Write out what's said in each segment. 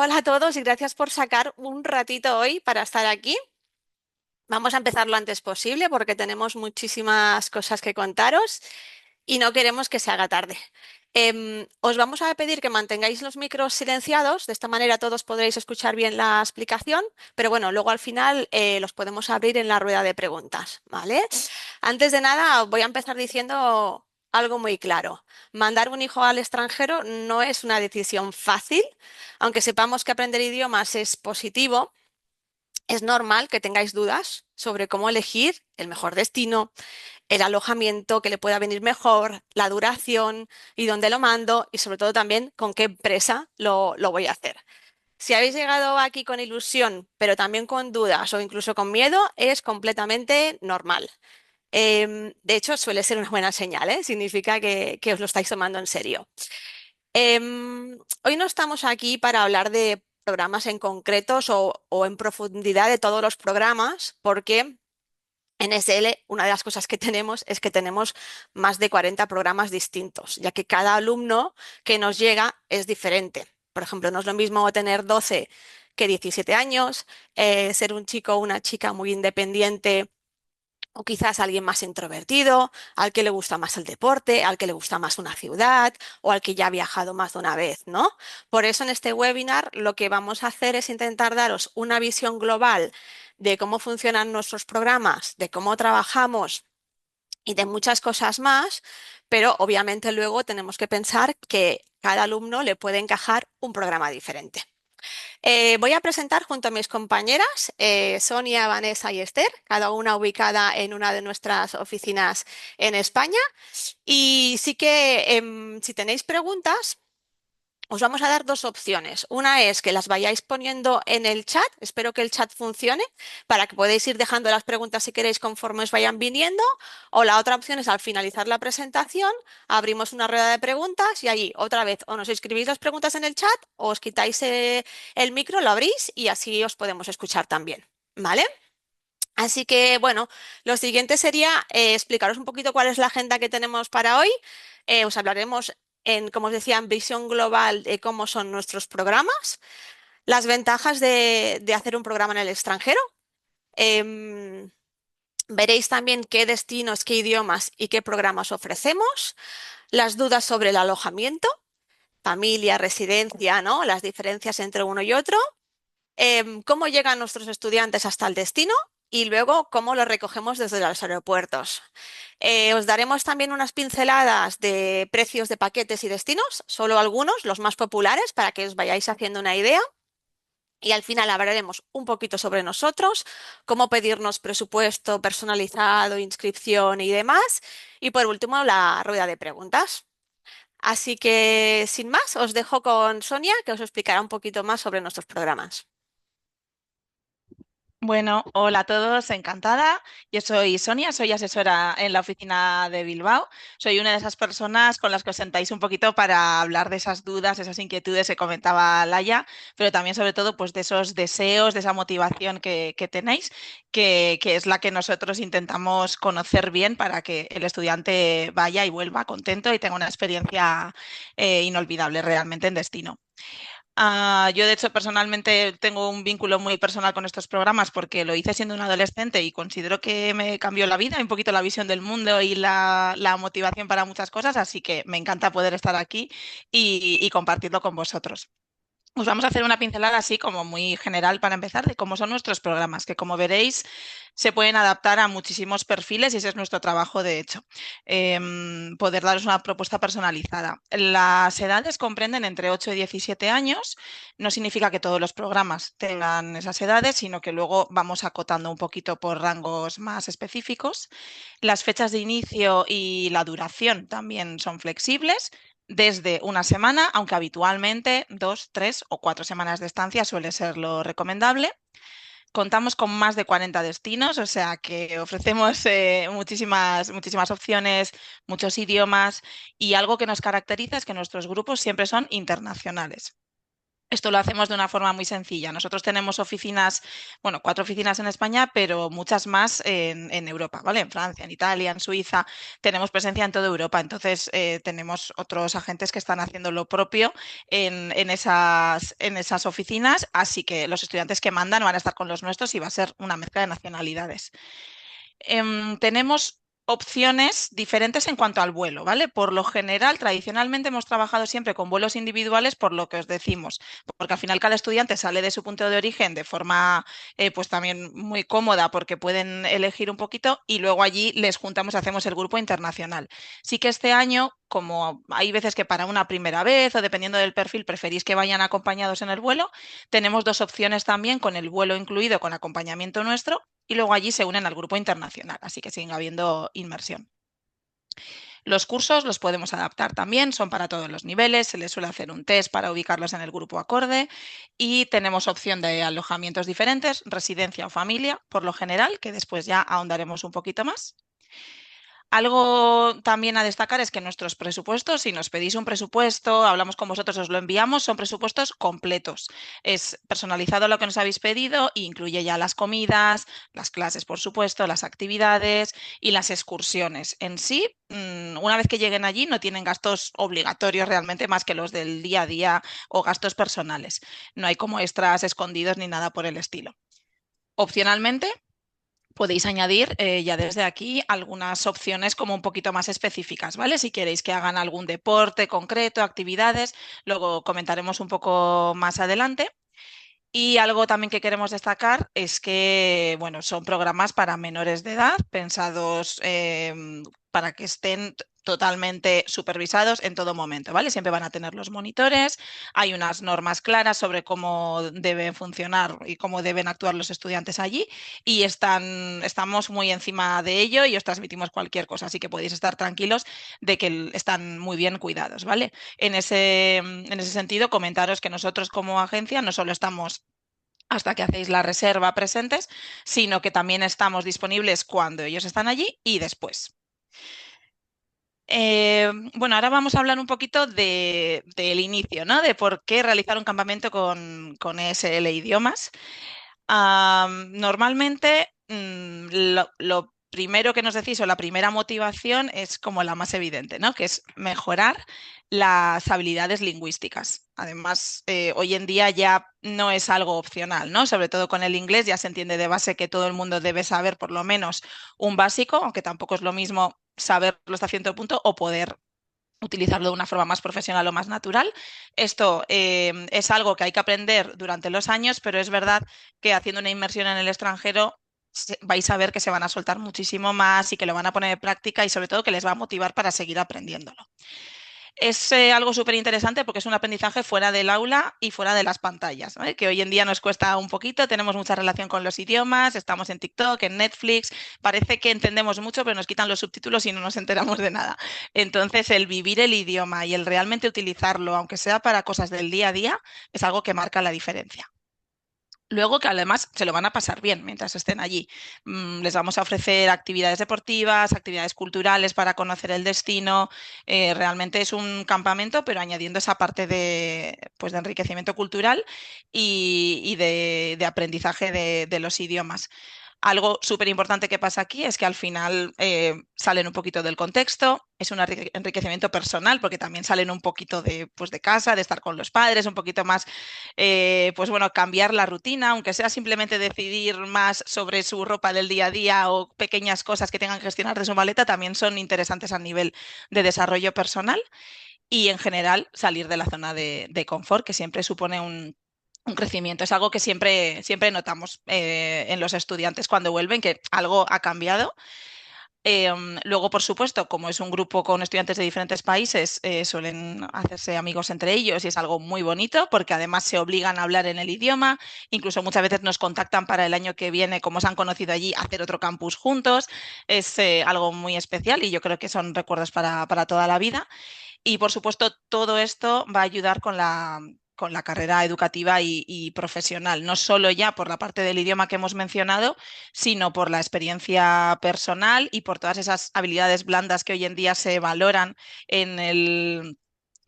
Hola a todos y gracias por sacar un ratito hoy para estar aquí. Vamos a empezar lo antes posible porque tenemos muchísimas cosas que contaros y no queremos que se haga tarde. Os vamos a pedir que mantengáis los micros silenciados, de esta manera todos podréis escuchar bien la explicación, pero bueno, luego al final los podemos abrir en la rueda de preguntas, ¿vale? Antes de nada, voy a empezar diciendo algo muy claro. Mandar un hijo al extranjero no es una decisión fácil, aunque sepamos que aprender idiomas es positivo. Es normal que tengáis dudas sobre cómo elegir el mejor destino, el alojamiento que le pueda venir mejor, la duración y dónde lo mando y sobre todo también con qué empresa lo voy a hacer. Si habéis llegado aquí con ilusión, pero también con dudas o incluso con miedo, es completamente normal. De hecho, suele ser una buena señal, ¿eh? Significa que os lo estáis tomando en serio. Hoy no estamos aquí para hablar de programas en concretos o en profundidad de todos los programas, porque en SL una de las cosas que tenemos es que tenemos más de 40 programas distintos, ya que cada alumno que nos llega es diferente. Por ejemplo, no es lo mismo tener 12 que 17 años, ser un chico o una chica muy independiente o quizás alguien más introvertido, al que le gusta más el deporte, al que le gusta más una ciudad o al que ya ha viajado más de una vez, ¿no? Por eso en este webinar lo que vamos a hacer es intentar daros una visión global de cómo funcionan nuestros programas, de cómo trabajamos y de muchas cosas más, pero obviamente luego tenemos que pensar que cada alumno le puede encajar un programa diferente. Voy a presentar junto a mis compañeras, Sonia, Vanessa y Esther, cada una ubicada en una de nuestras oficinas en España. Y sí que si tenéis preguntas, os vamos a dar dos opciones. Una es que las vayáis poniendo en el chat. Espero que el chat funcione para que podáis ir dejando las preguntas si queréis conforme os vayan viniendo. O la otra opción es al finalizar la presentación, abrimos una rueda de preguntas y allí otra vez o nos escribís las preguntas en el chat o os quitáis el micro, lo abrís y así os podemos escuchar también. ¿Vale? Así que, bueno, lo siguiente sería explicaros un poquito cuál es la agenda que tenemos para hoy. Os hablaremos como os decía, en visión global de cómo son nuestros programas, las ventajas de hacer un programa en el extranjero. Em, Veréis también qué destinos, qué idiomas y qué programas ofrecemos, las dudas sobre el alojamiento, familia, residencia, ¿no? Las diferencias entre uno y otro, cómo llegan nuestros estudiantes hasta el destino y luego cómo los recogemos desde los aeropuertos. Os daremos también unas pinceladas de precios de paquetes y destinos, solo algunos, los más populares, para que os vayáis haciendo una idea. Y al final hablaremos un poquito sobre nosotros, cómo pedirnos presupuesto personalizado, inscripción y demás. Y por último, la rueda de preguntas. Así que, sin más, os dejo con Sonia, que os explicará un poquito más sobre nuestros programas. Bueno, hola a todos, encantada. Yo soy Sonia, soy asesora en la oficina de Bilbao. Soy una de esas personas con las que os sentáis un poquito para hablar de esas dudas, esas inquietudes que comentaba Laia, pero también sobre todo pues de esos deseos, de esa motivación que tenéis, que es la que nosotros intentamos conocer bien para que el estudiante vaya y vuelva contento y tenga una experiencia inolvidable realmente en destino. Yo, de hecho, personalmente tengo un vínculo muy personal con estos programas porque lo hice siendo un adolescente y considero que me cambió la vida, un poquito la visión del mundo y la motivación para muchas cosas, así que me encanta poder estar aquí y compartirlo con vosotros. Os vamos a hacer una pincelada así como muy general para empezar de cómo son nuestros programas, que como veréis se pueden adaptar a muchísimos perfiles y ese es nuestro trabajo de hecho, poder daros una propuesta personalizada. Las edades comprenden entre 8 y 17 años, no significa que todos los programas tengan esas edades, sino que luego vamos acotando un poquito por rangos más específicos. Las fechas de inicio y la duración también son flexibles desde una semana, aunque habitualmente 2, 3 o 4 semanas de estancia suele ser lo recomendable. Contamos con más de 40 destinos, o sea que ofrecemos muchísimas opciones, muchos idiomas y algo que nos caracteriza es que nuestros grupos siempre son internacionales. Esto lo hacemos de una forma muy sencilla. Nosotros tenemos oficinas, bueno, 4 oficinas en España, pero muchas más en Europa, ¿vale? En Francia, en Italia, en Suiza. Tenemos presencia en toda Europa. Entonces, tenemos otros agentes que están haciendo lo propio en esas oficinas. Así que los estudiantes que mandan van a estar con los nuestros y va a ser una mezcla de nacionalidades. Tenemos opciones diferentes en cuanto al vuelo, ¿vale? Por lo general, tradicionalmente hemos trabajado siempre con vuelos individuales por lo que os decimos, porque al final cada estudiante sale de su punto de origen de forma pues también muy cómoda porque pueden elegir un poquito y luego allí les juntamos y hacemos el grupo internacional. Sí que este año, como hay veces que para una primera vez o dependiendo del perfil preferís que vayan acompañados en el vuelo, tenemos 2 opciones también con el vuelo incluido con acompañamiento nuestro y luego allí se unen al grupo internacional, así que siguen habiendo inmersión. Los cursos los podemos adaptar también, son para todos los niveles, se les suele hacer un test para ubicarlos en el grupo acorde y tenemos opción de alojamientos diferentes, residencia o familia, por lo general, que después ya ahondaremos un poquito más. Algo también a destacar es que nuestros presupuestos, si nos pedís un presupuesto, hablamos con vosotros, os lo enviamos, son presupuestos completos. Es personalizado lo que nos habéis pedido e incluye ya las comidas, las clases, por supuesto, las actividades y las excursiones. En sí, una vez que lleguen allí, no tienen gastos obligatorios realmente más que los del día a día o gastos personales. No hay como extras escondidos ni nada por el estilo. Opcionalmente, podéis añadir ya desde aquí algunas opciones como un poquito más específicas, ¿vale? Si queréis que hagan algún deporte concreto, actividades, luego comentaremos un poco más adelante. Y algo también que queremos destacar es que, bueno, son programas para menores de edad, pensados para que estén totalmente supervisados en todo momento, ¿vale? Siempre van a tener los monitores, hay unas normas claras sobre cómo deben funcionar y cómo deben actuar los estudiantes allí y estamos muy encima de ello y os transmitimos cualquier cosa, así que podéis estar tranquilos de que están muy bien cuidados, ¿vale? En ese sentido, comentaros que nosotros como agencia no solo estamos hasta que hacéis la reserva presentes, sino que también estamos disponibles cuando ellos están allí y después. Bueno, ahora vamos a hablar un poquito del inicio, ¿no? De por qué realizar un campamento con ESL Idiomas. Normalmente, lo primero que nos decís o la primera motivación es como la más evidente, ¿no? Que es mejorar las habilidades lingüísticas. Además, hoy en día ya no es algo opcional, ¿no? Sobre todo con el inglés ya se entiende de base que todo el mundo debe saber por lo menos un básico, aunque tampoco es lo mismo saberlo hasta cierto punto o poder utilizarlo de una forma más profesional o más natural. Esto es algo que hay que aprender durante los años, pero es verdad que haciendo una inmersión en el extranjero vais a ver que se van a soltar muchísimo más y que lo van a poner en práctica y sobre todo que les va a motivar para seguir aprendiéndolo. Es algo súper interesante porque es un aprendizaje fuera del aula y fuera de las pantallas, ¿vale? Que hoy en día nos cuesta un poquito, tenemos mucha relación con los idiomas, estamos en TikTok, en Netflix, parece que entendemos mucho, pero nos quitan los subtítulos y no nos enteramos de nada. Entonces, el vivir el idioma y el realmente utilizarlo, aunque sea para cosas del día a día, es algo que marca la diferencia. Luego que además se lo van a pasar bien mientras estén allí. Les vamos a ofrecer actividades deportivas, actividades culturales para conocer el destino. Realmente es un campamento, pero añadiendo esa parte pues, de enriquecimiento cultural y de aprendizaje de los idiomas. Algo súper importante que pasa aquí es que al final salen un poquito del contexto, es un enriquecimiento personal porque también salen un poquito pues de casa, de estar con los padres, un poquito más, pues bueno, cambiar la rutina, aunque sea simplemente decidir más sobre su ropa del día a día o pequeñas cosas que tengan que gestionar de su maleta, también son interesantes a nivel de desarrollo personal y en general salir de la zona de confort, que siempre supone un crecimiento. Es algo que siempre notamos en los estudiantes cuando vuelven, que algo ha cambiado. Luego, por supuesto, como es un grupo con estudiantes de diferentes países, suelen hacerse amigos entre ellos y es algo muy bonito porque además se obligan a hablar en el idioma. Incluso muchas veces nos contactan para el año que viene, como se han conocido allí, hacer otro campus juntos. Es algo muy especial y yo creo que son recuerdos para toda la vida. Y por supuesto, todo esto va a ayudar con la carrera educativa y profesional, no solo ya por la parte del idioma que hemos mencionado, sino por la experiencia personal y por todas esas habilidades blandas que hoy en día se valoran en el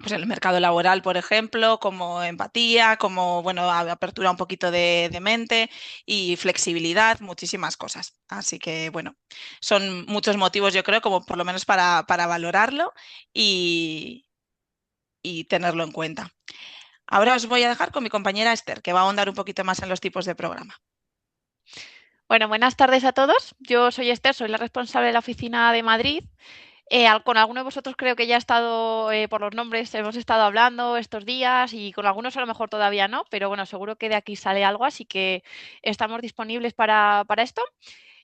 pues el mercado laboral, por ejemplo, como empatía, como, bueno, apertura un poquito de mente y flexibilidad, muchísimas cosas. Así que, bueno, son muchos motivos, yo creo, como por lo menos para valorarlo y, y tenerlo en cuenta. Ahora os voy a dejar con mi compañera Esther, que va a ahondar un poquito más en los tipos de programa. Bueno, buenas tardes a todos. Yo soy Esther, soy la responsable de la oficina de Madrid. Con alguno de vosotros creo que ya he estado, por los nombres, hemos estado hablando estos días y con algunos a lo mejor todavía no, pero bueno, seguro que de aquí sale algo, así que estamos disponibles para esto.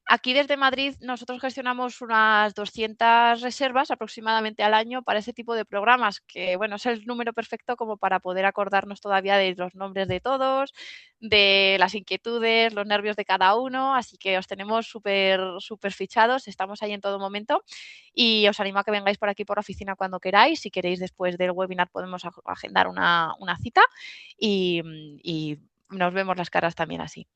Aquí desde Madrid nosotros gestionamos unas 200 reservas aproximadamente al año para ese tipo de programas, que bueno, es el número perfecto como para poder acordarnos todavía de los nombres de todos, de las inquietudes, los nervios de cada uno, así que os tenemos súper fichados, estamos ahí en todo momento y os animo a que vengáis por aquí por la oficina cuando queráis. Si queréis, después del webinar podemos agendar una cita y nos vemos las caras también así.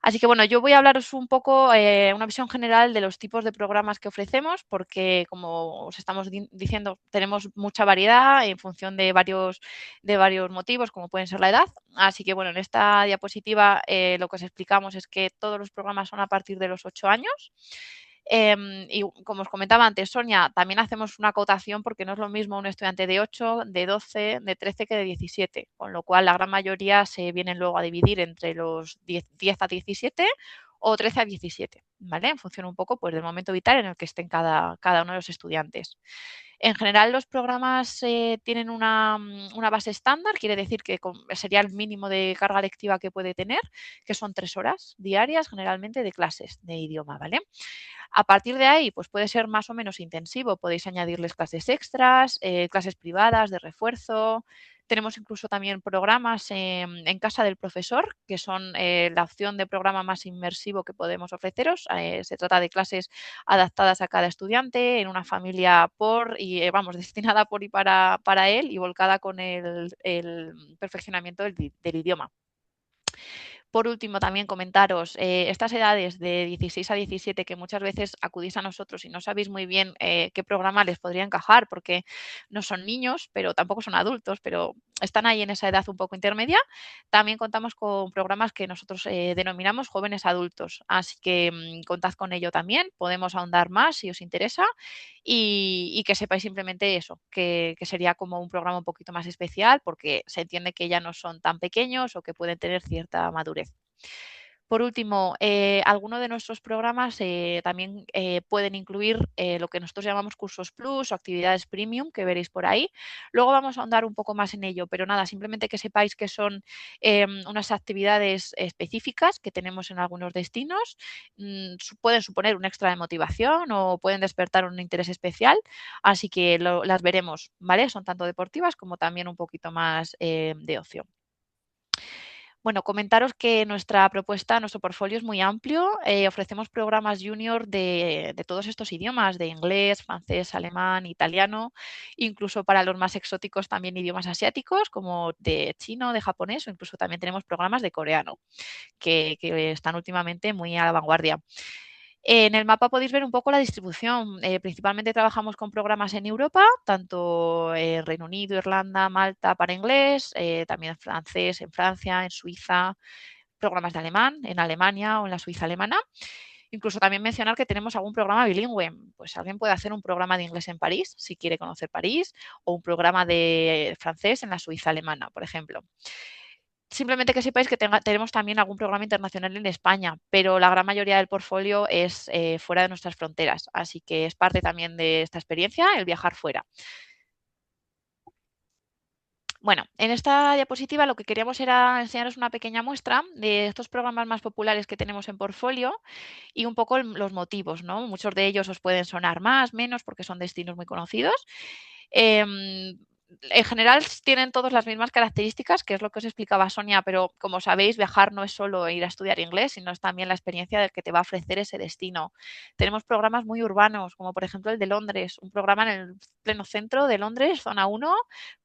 Así que bueno, yo voy a hablaros un poco, una visión general de los tipos de programas que ofrecemos, porque como os estamos diciendo, tenemos mucha variedad en función de varios motivos, como pueden ser la edad. Así que bueno, en esta diapositiva lo que os explicamos es que todos los programas son a partir de los 8 años. Y como os comentaba antes, Sonia, también hacemos una acotación porque no es lo mismo un estudiante de 8, de 12, de 13 que de 17, con lo cual la gran mayoría se vienen luego a dividir entre los 10 a 17 o 13 a 17, ¿vale? En función un poco pues, del momento vital en el que estén cada uno de los estudiantes. En general, los programas tienen una base estándar, quiere decir que sería el mínimo de carga lectiva que puede tener, que son 3 horas diarias generalmente de clases de idioma, ¿vale? A partir de ahí, pues puede ser más o menos intensivo. Podéis añadirles clases extras, clases privadas de refuerzo. Tenemos incluso también programas en casa del profesor, que son la opción de programa más inmersivo que podemos ofreceros. Se trata de clases adaptadas a cada estudiante, en una familia vamos, destinada por y para él y volcada con el perfeccionamiento del idioma. Por último, también comentaros, estas edades de 16 a 17 que muchas veces acudís a nosotros y no sabéis muy bien qué programa les podría encajar, porque no son niños, pero tampoco son adultos, pero están ahí en esa edad un poco intermedia. También contamos con programas que nosotros denominamos jóvenes adultos, así que contad con ello también, podemos ahondar más si os interesa y que sepáis simplemente eso, que sería como un programa un poquito más especial porque se entiende que ya no son tan pequeños o que pueden tener cierta madurez. Por último, algunos de nuestros programas también pueden incluir lo que nosotros llamamos cursos plus o actividades premium, que veréis por ahí. Luego vamos a ahondar un poco más en ello, pero nada, simplemente que sepáis que son unas actividades específicas que tenemos en algunos destinos. Pueden suponer un extra de motivación o pueden despertar un interés especial, así que las veremos, ¿vale? Son tanto deportivas como también un poquito más de ocio. Bueno, comentaros que nuestra propuesta, nuestro portfolio es muy amplio. Ofrecemos programas junior de todos estos idiomas, de inglés, francés, alemán, italiano, incluso para los más exóticos también idiomas asiáticos, como de chino, de japonés, o incluso también tenemos programas de coreano, que están últimamente muy a la vanguardia. En el mapa podéis ver un poco la distribución. Principalmente trabajamos con programas en Europa, tanto en Reino Unido, Irlanda, Malta para inglés, también francés en Francia, en Suiza, programas de alemán en Alemania o en la Suiza alemana. Incluso también mencionar que tenemos algún programa bilingüe. Pues alguien puede hacer un programa de inglés en París, si quiere conocer París, o un programa de francés en la Suiza alemana, por ejemplo. Simplemente que sepáis que tenemos también algún programa internacional en España, pero la gran mayoría del portfolio es fuera de nuestras fronteras, así que es parte también de esta experiencia el viajar fuera. Bueno, en esta diapositiva lo que queríamos era enseñaros una pequeña muestra de estos programas más populares que tenemos en portfolio y un poco los motivos, ¿no? Muchos de ellos os pueden sonar más, menos, porque son destinos muy conocidos. Eh, en general tienen todas las mismas características, que es lo que os explicaba Sonia, pero como sabéis, viajar no es solo ir a estudiar inglés, sino es también la experiencia del que te va a ofrecer ese destino. Tenemos programas muy urbanos, como por ejemplo el de Londres, un programa en el pleno centro de Londres, zona 1,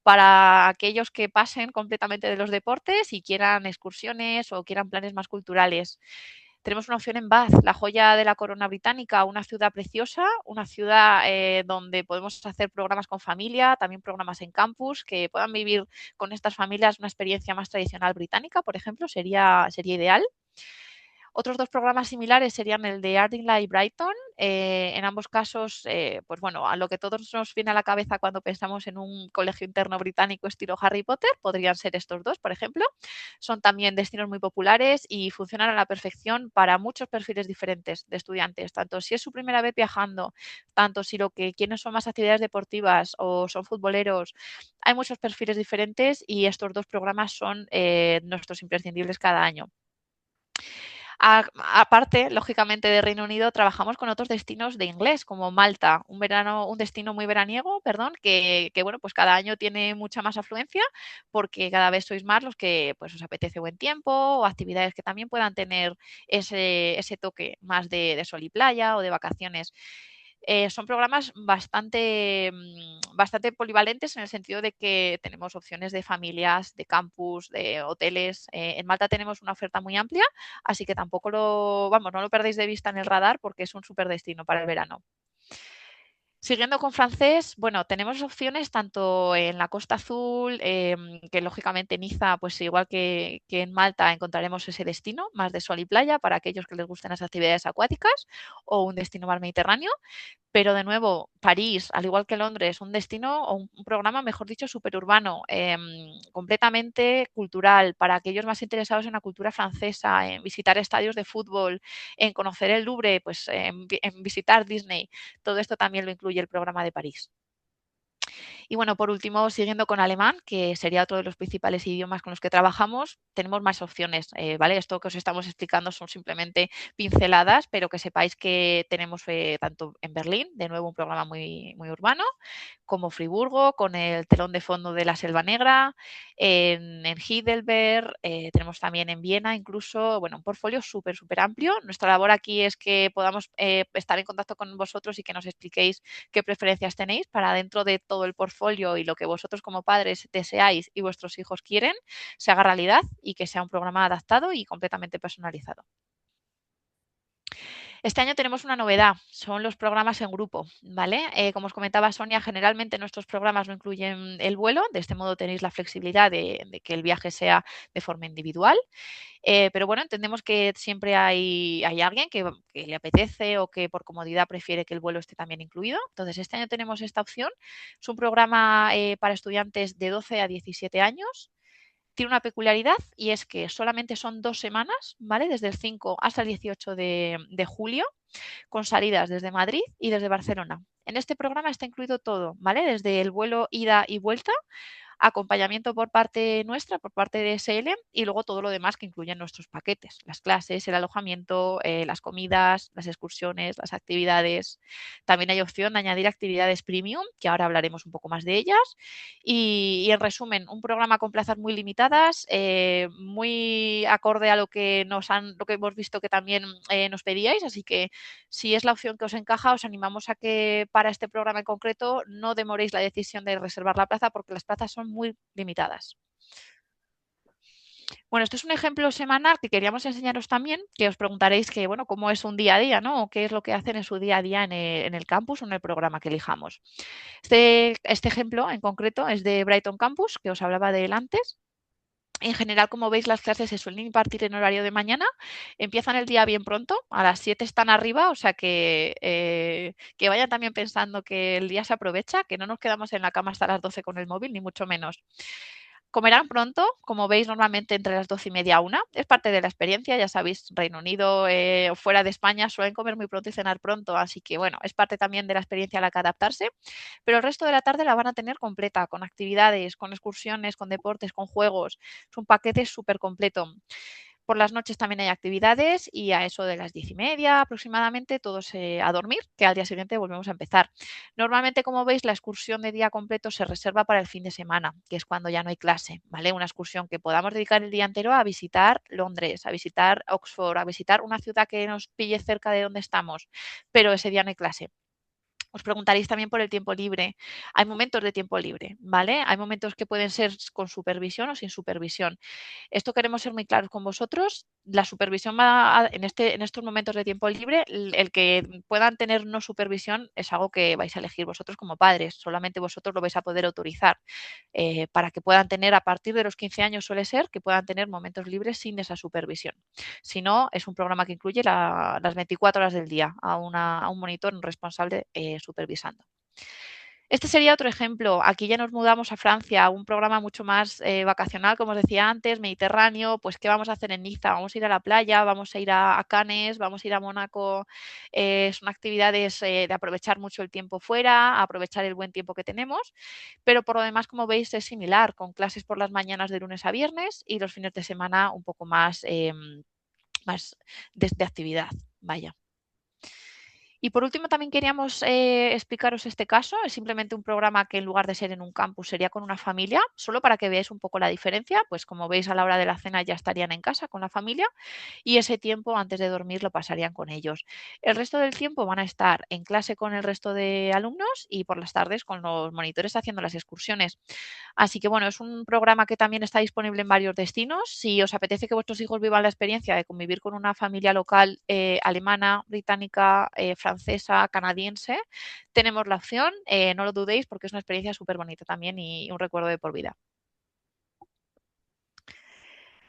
para aquellos que pasen completamente de los deportes y quieran excursiones o quieran planes más culturales. tenemos una opción en Bath, la joya de la corona británica, una ciudad preciosa, una ciudad donde podemos hacer programas con familia, también programas en campus, que puedan vivir con estas familias una experiencia más tradicional británica, por ejemplo, sería ideal. Otros dos programas similares serían el de Ardingly y Brighton. En ambos casos, pues bueno, a lo que todos nos viene a la cabeza cuando pensamos en un colegio interno británico estilo Harry Potter, podrían ser estos dos, por ejemplo. Son también destinos muy populares y funcionan a la perfección para muchos perfiles diferentes de estudiantes, tanto si es su primera vez viajando, tanto si lo que quieren son más actividades deportivas o son futboleros. Hay muchos perfiles diferentes y estos dos programas son nuestros imprescindibles cada año. Aparte, lógicamente, de Reino Unido, trabajamos con otros destinos de inglés, como Malta, un destino muy veraniego, perdón, que bueno, pues cada año tiene mucha más afluencia porque cada vez sois más los que pues os apetece buen tiempo o actividades que también puedan tener ese toque más de sol y playa o de vacaciones. Son programas bastante polivalentes en el sentido de que tenemos opciones de familias, de campus, de hoteles. En Malta tenemos una oferta muy amplia, así que tampoco no lo perdéis de vista en el radar porque es un súper destino para el verano. Siguiendo con francés, bueno, tenemos opciones tanto en la Costa Azul, que lógicamente Niza, pues igual que en Malta encontraremos ese destino, más de sol y playa para aquellos que les gusten las actividades acuáticas, o un destino mar Mediterráneo. Pero de nuevo, París, al igual que Londres, un destino o un programa, mejor dicho, superurbano, completamente cultural, para aquellos más interesados en la cultura francesa, en visitar estadios de fútbol, en conocer el Louvre, pues en visitar Disney. Todo esto también lo incluye el programa de París. Y bueno, por último, siguiendo con alemán, que sería otro de los principales idiomas con los que trabajamos, tenemos más opciones, ¿vale? Esto que os estamos explicando son simplemente pinceladas, pero que sepáis que tenemos tanto en Berlín, de nuevo un programa muy, muy urbano, como Friburgo, con el telón de fondo de la Selva Negra, en Heidelberg, tenemos también en Viena, incluso, bueno, un portfolio súper, súper amplio. Nuestra labor aquí es que podamos estar en contacto con vosotros y que nos expliquéis qué preferencias tenéis para dentro de todo el portfolio y lo que vosotros como padres deseáis y vuestros hijos quieren, se haga realidad y que sea un programa adaptado y completamente personalizado. Este año tenemos una novedad, son los programas en grupo, ¿vale? Como os comentaba Sonia, generalmente nuestros programas no incluyen el vuelo, de este modo tenéis la flexibilidad de que el viaje sea de forma individual, pero bueno, entendemos que siempre hay alguien que le apetece o que por comodidad prefiere que el vuelo esté también incluido. Entonces, este año tenemos esta opción. Es un programa para estudiantes de 12 a 17 años. Tiene una peculiaridad y es que solamente son 2 semanas, ¿vale? Desde el 5 hasta el 18 de julio, con salidas desde Madrid y desde Barcelona. En este programa está incluido todo, ¿vale? Desde el vuelo ida y vuelta, acompañamiento por parte nuestra, por parte de SL, y luego todo lo demás que incluyen nuestros paquetes, las clases, el alojamiento, las comidas, las excursiones, las actividades. También hay opción de añadir actividades premium, que ahora hablaremos un poco más de ellas. Y en resumen, un programa con plazas muy limitadas, muy acorde a lo que hemos visto que también nos pedíais, así que si es la opción que os encaja, os animamos a que para este programa en concreto no demoréis la decisión de reservar la plaza porque las plazas son muy limitadas. Bueno, esto es un ejemplo semanal que queríamos enseñaros también, que os preguntaréis que, bueno, cómo es un día a día, ¿no? O qué es lo que hacen en su día a día en el campus o en el programa que elijamos. Este ejemplo en concreto es de Brighton Campus, que os hablaba de él antes. En general, como veis, las clases se suelen impartir en horario de mañana. Empiezan el día bien pronto, a las 7 están arriba, o sea que vayan también pensando que el día se aprovecha, que no nos quedamos en la cama hasta las 12 con el móvil, ni mucho menos. Comerán pronto, como veis, normalmente entre las 12:30 a 1. Es parte de la experiencia, ya sabéis, Reino Unido o fuera de España suelen comer muy pronto y cenar pronto, así que bueno, es parte también de la experiencia a la que adaptarse. Pero el resto de la tarde la van a tener completa, con actividades, con excursiones, con deportes, con juegos. Es un paquete súper completo. Por las noches también hay actividades y a eso de las 10:30 aproximadamente todos a dormir, que al día siguiente volvemos a empezar. Normalmente, como veis, la excursión de día completo se reserva para el fin de semana, que es cuando ya no hay clase, ¿vale? Una excursión que podamos dedicar el día entero a visitar Londres, a visitar Oxford, a visitar una ciudad que nos pille cerca de donde estamos, pero ese día no hay clase. Os preguntaréis también por el tiempo libre. Hay momentos de tiempo libre, ¿vale? Hay momentos que pueden ser con supervisión o sin supervisión. Esto queremos ser muy claros con vosotros. La supervisión en estos momentos de tiempo libre, el que puedan tener no supervisión es algo que vais a elegir vosotros como padres. Solamente vosotros lo vais a poder autorizar para que puedan tener a partir de los 15 años, suele ser que puedan tener momentos libres sin esa supervisión. Si no, es un programa que incluye las 24 horas del día a un monitor, un responsable supervisando. Este sería otro ejemplo. Aquí ya nos mudamos a Francia, un programa mucho más vacacional, como os decía antes, mediterráneo. Pues, ¿qué vamos a hacer en Niza? Vamos a ir a la playa, vamos a ir a Cannes, vamos a ir a Mónaco. Son actividades de aprovechar mucho el tiempo fuera, aprovechar el buen tiempo que tenemos. Pero por lo demás, como veis, es similar, con clases por las mañanas de lunes a viernes y los fines de semana un poco más de actividad. Vaya. Y por último, también queríamos explicaros este caso. Es simplemente un programa que en lugar de ser en un campus sería con una familia, solo para que veáis un poco la diferencia. Pues como veis, a la hora de la cena ya estarían en casa con la familia y ese tiempo antes de dormir lo pasarían con ellos. El resto del tiempo van a estar en clase con el resto de alumnos y por las tardes con los monitores haciendo las excursiones. Así que bueno, es un programa que también está disponible en varios destinos. Si os apetece que vuestros hijos vivan la experiencia de convivir con una familia local alemana, británica, francesa, canadiense, tenemos la opción. No lo dudéis porque es una experiencia súper bonita también y un recuerdo de por vida.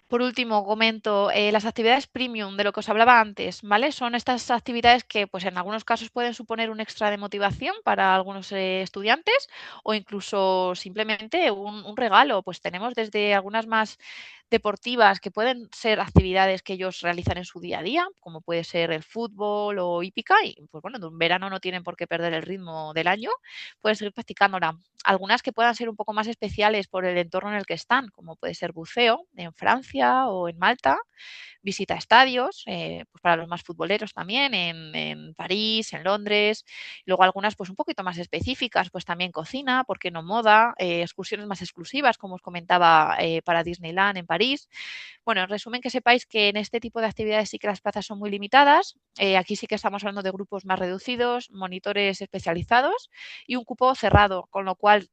Por último, comento las actividades premium de lo que os hablaba antes, ¿vale? Son estas actividades que, pues en algunos casos pueden suponer un extra de motivación para algunos estudiantes o incluso simplemente un regalo. Pues tenemos desde algunas más deportivas que pueden ser actividades que ellos realizan en su día a día, como puede ser el fútbol o hípica, y pues bueno, de un verano no tienen por qué perder el ritmo del año, pueden seguir practicándola. Algunas que puedan ser un poco más especiales por el entorno en el que están, como puede ser buceo en Francia o en Malta, visita a estadios, pues para los más futboleros también, en París, en Londres. Luego algunas pues un poquito más específicas, pues también cocina, ¿por qué no moda? Excursiones más exclusivas, como os comentaba, para Disneyland en París. Bueno, en resumen, que sepáis que en este tipo de actividades sí que las plazas son muy limitadas. Aquí sí que estamos hablando de grupos más reducidos, monitores especializados y un cupo cerrado, con lo cual,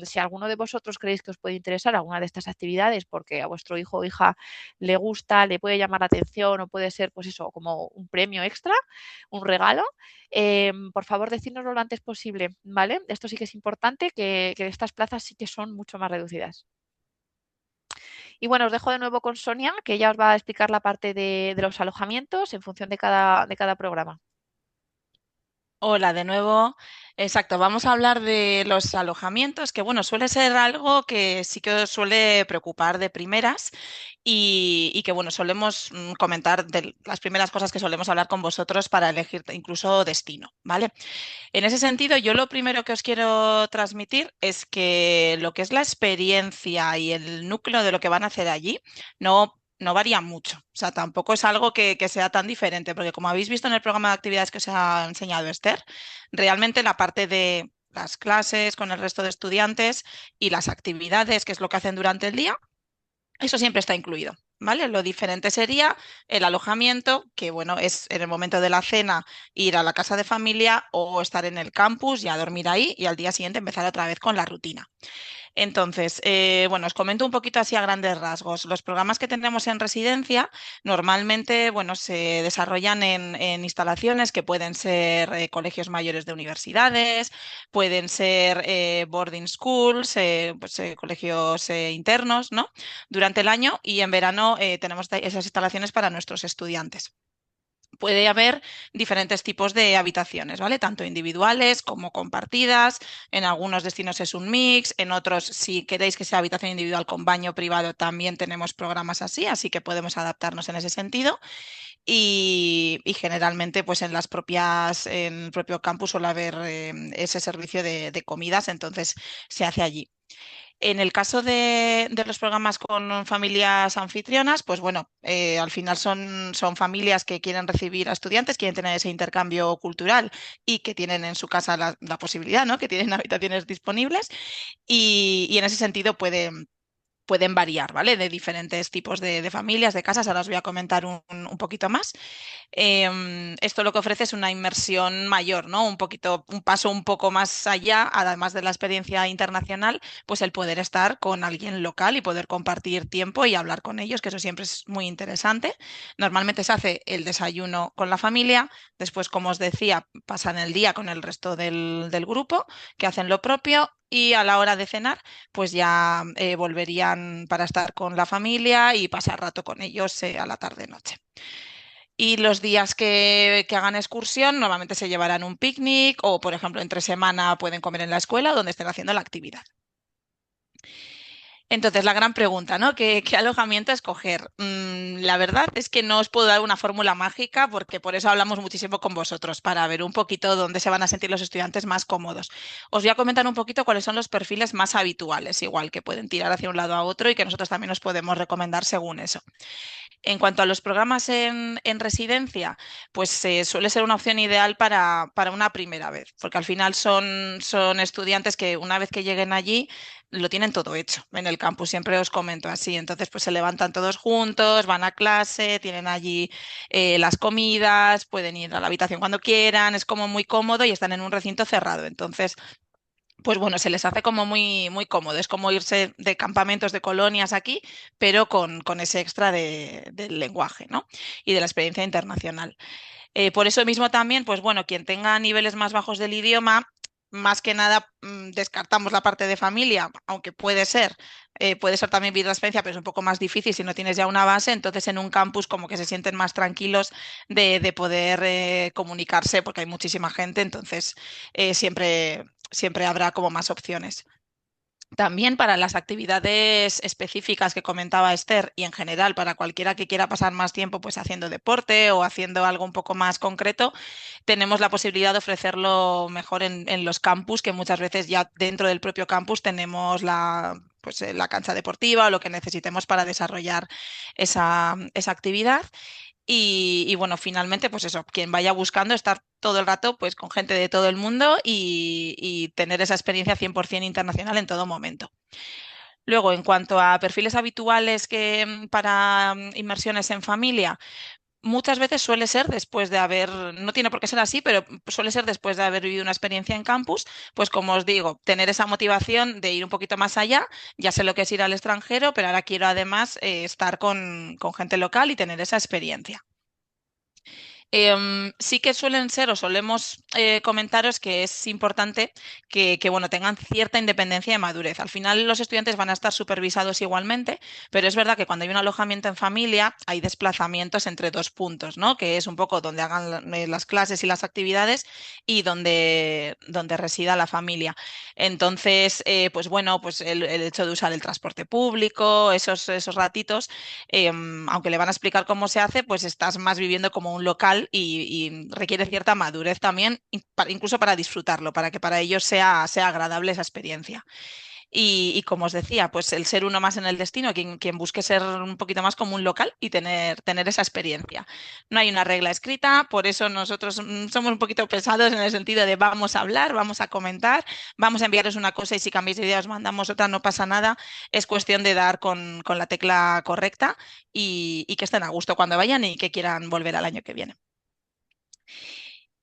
si alguno de vosotros creéis que os puede interesar alguna de estas actividades porque a vuestro hijo o hija le gusta, le puede llamar la atención o puede ser, pues eso, como un premio extra, un regalo, por favor, decídnoslo lo antes posible, ¿vale? Esto sí que es importante, que estas plazas sí que son mucho más reducidas. Y bueno, os dejo de nuevo con Sonia, que ella os va a explicar la parte de los alojamientos en función de cada programa. Hola de nuevo. Exacto, vamos a hablar de los alojamientos, que bueno, suele ser algo que sí que os suele preocupar de primeras y que bueno, solemos comentar de las primeras cosas que solemos hablar con vosotros para elegir incluso destino, ¿vale? En ese sentido, yo lo primero que os quiero transmitir es que lo que es la experiencia y el núcleo de lo que van a hacer allí no varía mucho. O sea, tampoco es algo que sea tan diferente, porque como habéis visto en el programa de actividades que os ha enseñado Esther, realmente la parte de las clases con el resto de estudiantes y las actividades, que es lo que hacen durante el día, eso siempre está incluido, ¿vale? Lo diferente sería el alojamiento, que bueno, es en el momento de la cena ir a la casa de familia o estar en el campus y a dormir ahí y al día siguiente empezar otra vez con la rutina. Entonces, bueno, os comento un poquito así a grandes rasgos. Los programas que tenemos en residencia normalmente, bueno, se desarrollan en instalaciones que pueden ser colegios mayores de universidades, pueden ser boarding schools, pues, colegios internos, ¿no? Durante el año y en verano tenemos esas instalaciones para nuestros estudiantes. Puede haber diferentes tipos de habitaciones, ¿vale? Tanto individuales como compartidas. En algunos destinos es un mix, en otros, si queréis que sea habitación individual con baño privado, también tenemos programas así que podemos adaptarnos en ese sentido. Y generalmente, pues en el propio campus suele haber ese servicio de comidas, entonces se hace allí. En el caso de los programas con familias anfitrionas, pues bueno, al final son familias que quieren recibir a estudiantes, quieren tener ese intercambio cultural y que tienen en su casa la posibilidad, ¿no? Que tienen habitaciones disponibles y en ese sentido pueden variar, ¿vale? De diferentes tipos de familias, de casas. Ahora os voy a comentar un poquito más. Esto lo que ofrece es una inmersión mayor, ¿no? Un paso un poco más allá, además de la experiencia internacional, pues el poder estar con alguien local y poder compartir tiempo y hablar con ellos, que eso siempre es muy interesante. Normalmente se hace el desayuno con la familia, después, como os decía, pasan el día con el resto del grupo, que hacen lo propio. Y a la hora de cenar, pues ya volverían para estar con la familia y pasar rato con ellos a la tarde-noche. Y los días que hagan excursión, normalmente se llevarán un picnic o, por ejemplo, entre semana pueden comer en la escuela o donde estén haciendo la actividad. Entonces, la gran pregunta, ¿no? ¿Qué alojamiento escoger? La verdad es que no os puedo dar una fórmula mágica porque por eso hablamos muchísimo con vosotros, para ver un poquito dónde se van a sentir los estudiantes más cómodos. Os voy a comentar un poquito cuáles son los perfiles más habituales, igual que pueden tirar hacia un lado a otro y que nosotros también os podemos recomendar según eso. En cuanto a los programas en residencia, pues suele ser una opción ideal para una primera vez, porque al final son estudiantes que una vez que lleguen allí lo tienen todo hecho en el campus, siempre os comento así. Entonces, pues se levantan todos juntos, van a clase, tienen allí las comidas, pueden ir a la habitación cuando quieran, es como muy cómodo y están en un recinto cerrado. Entonces, pues bueno, se les hace como muy, muy cómodo. Es como irse de campamentos, de colonias aquí, pero con ese extra del lenguaje, ¿no? Y de la experiencia internacional. Por eso mismo también, pues bueno, quien tenga niveles más bajos del idioma, más que nada descartamos la parte de familia, aunque puede ser también vivir la experiencia, pero es un poco más difícil si no tienes ya una base. Entonces en un campus como que se sienten más tranquilos de poder comunicarse porque hay muchísima gente, entonces siempre habrá como más opciones. También para las actividades específicas que comentaba Esther y en general para cualquiera que quiera pasar más tiempo pues haciendo deporte o haciendo algo un poco más concreto, tenemos la posibilidad de ofrecerlo mejor en los campus, que muchas veces ya dentro del propio campus tenemos la cancha deportiva o lo que necesitemos para desarrollar esa actividad. Y bueno, finalmente, pues eso, quien vaya buscando estar todo el rato pues con gente de todo el mundo y tener esa experiencia 100% internacional en todo momento. Luego, en cuanto a perfiles habituales para inmersiones en familia, muchas veces suele ser después de no tiene por qué ser así, pero suele ser después de haber vivido una experiencia en campus, pues como os digo, tener esa motivación de ir un poquito más allá. Ya sé lo que es ir al extranjero, pero ahora quiero además estar con gente local y tener esa experiencia. Sí que suelen ser o solemos comentaros que es importante bueno, tengan cierta independencia y madurez. Al final los estudiantes van a estar supervisados igualmente, pero es verdad que cuando hay un alojamiento en familia hay desplazamientos entre dos puntos, ¿no? Que es un poco donde hagan las clases y las actividades y donde resida la familia. Entonces, pues bueno, pues el hecho de usar el transporte público, esos ratitos, aunque le van a explicar cómo se hace, pues estás más viviendo como un local y requiere cierta madurez también, incluso para disfrutarlo, para que para ellos sea agradable esa experiencia. Y como os decía, pues el ser uno más en el destino, quien busque ser un poquito más como un local y tener esa experiencia. No hay una regla escrita, por eso nosotros somos un poquito pesados en el sentido de vamos a hablar, vamos a comentar, vamos a enviaros una cosa y si cambiáis de idea os mandamos otra, no pasa nada. Es cuestión de dar con la tecla correcta y que estén a gusto cuando vayan y que quieran volver al año que viene.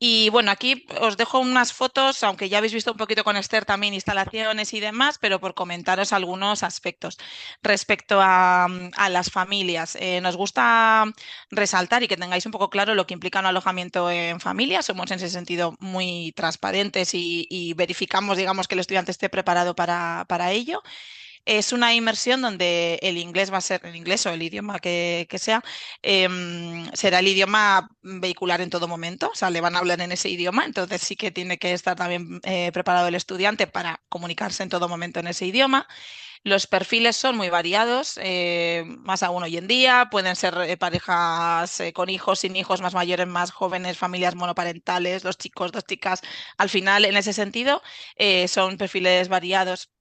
Y bueno, aquí os dejo unas fotos, aunque ya habéis visto un poquito con Esther también instalaciones y demás, pero por comentaros algunos aspectos. Respecto a las familias, nos gusta resaltar y que tengáis un poco claro lo que implica un alojamiento en familia. Somos en ese sentido muy transparentes y verificamos, digamos, que el estudiante esté preparado para ello. Es una inmersión donde el inglés va a ser, el inglés o el idioma que sea, será el idioma vehicular en todo momento, o sea, le van a hablar en ese idioma, entonces sí que tiene que estar también preparado el estudiante para comunicarse en todo momento en ese idioma. Los perfiles son muy variados, más aún hoy en día, pueden ser parejas con hijos, sin hijos, más mayores, más jóvenes, familias monoparentales, dos chicos, dos chicas. Al final, en ese sentido, son perfiles variados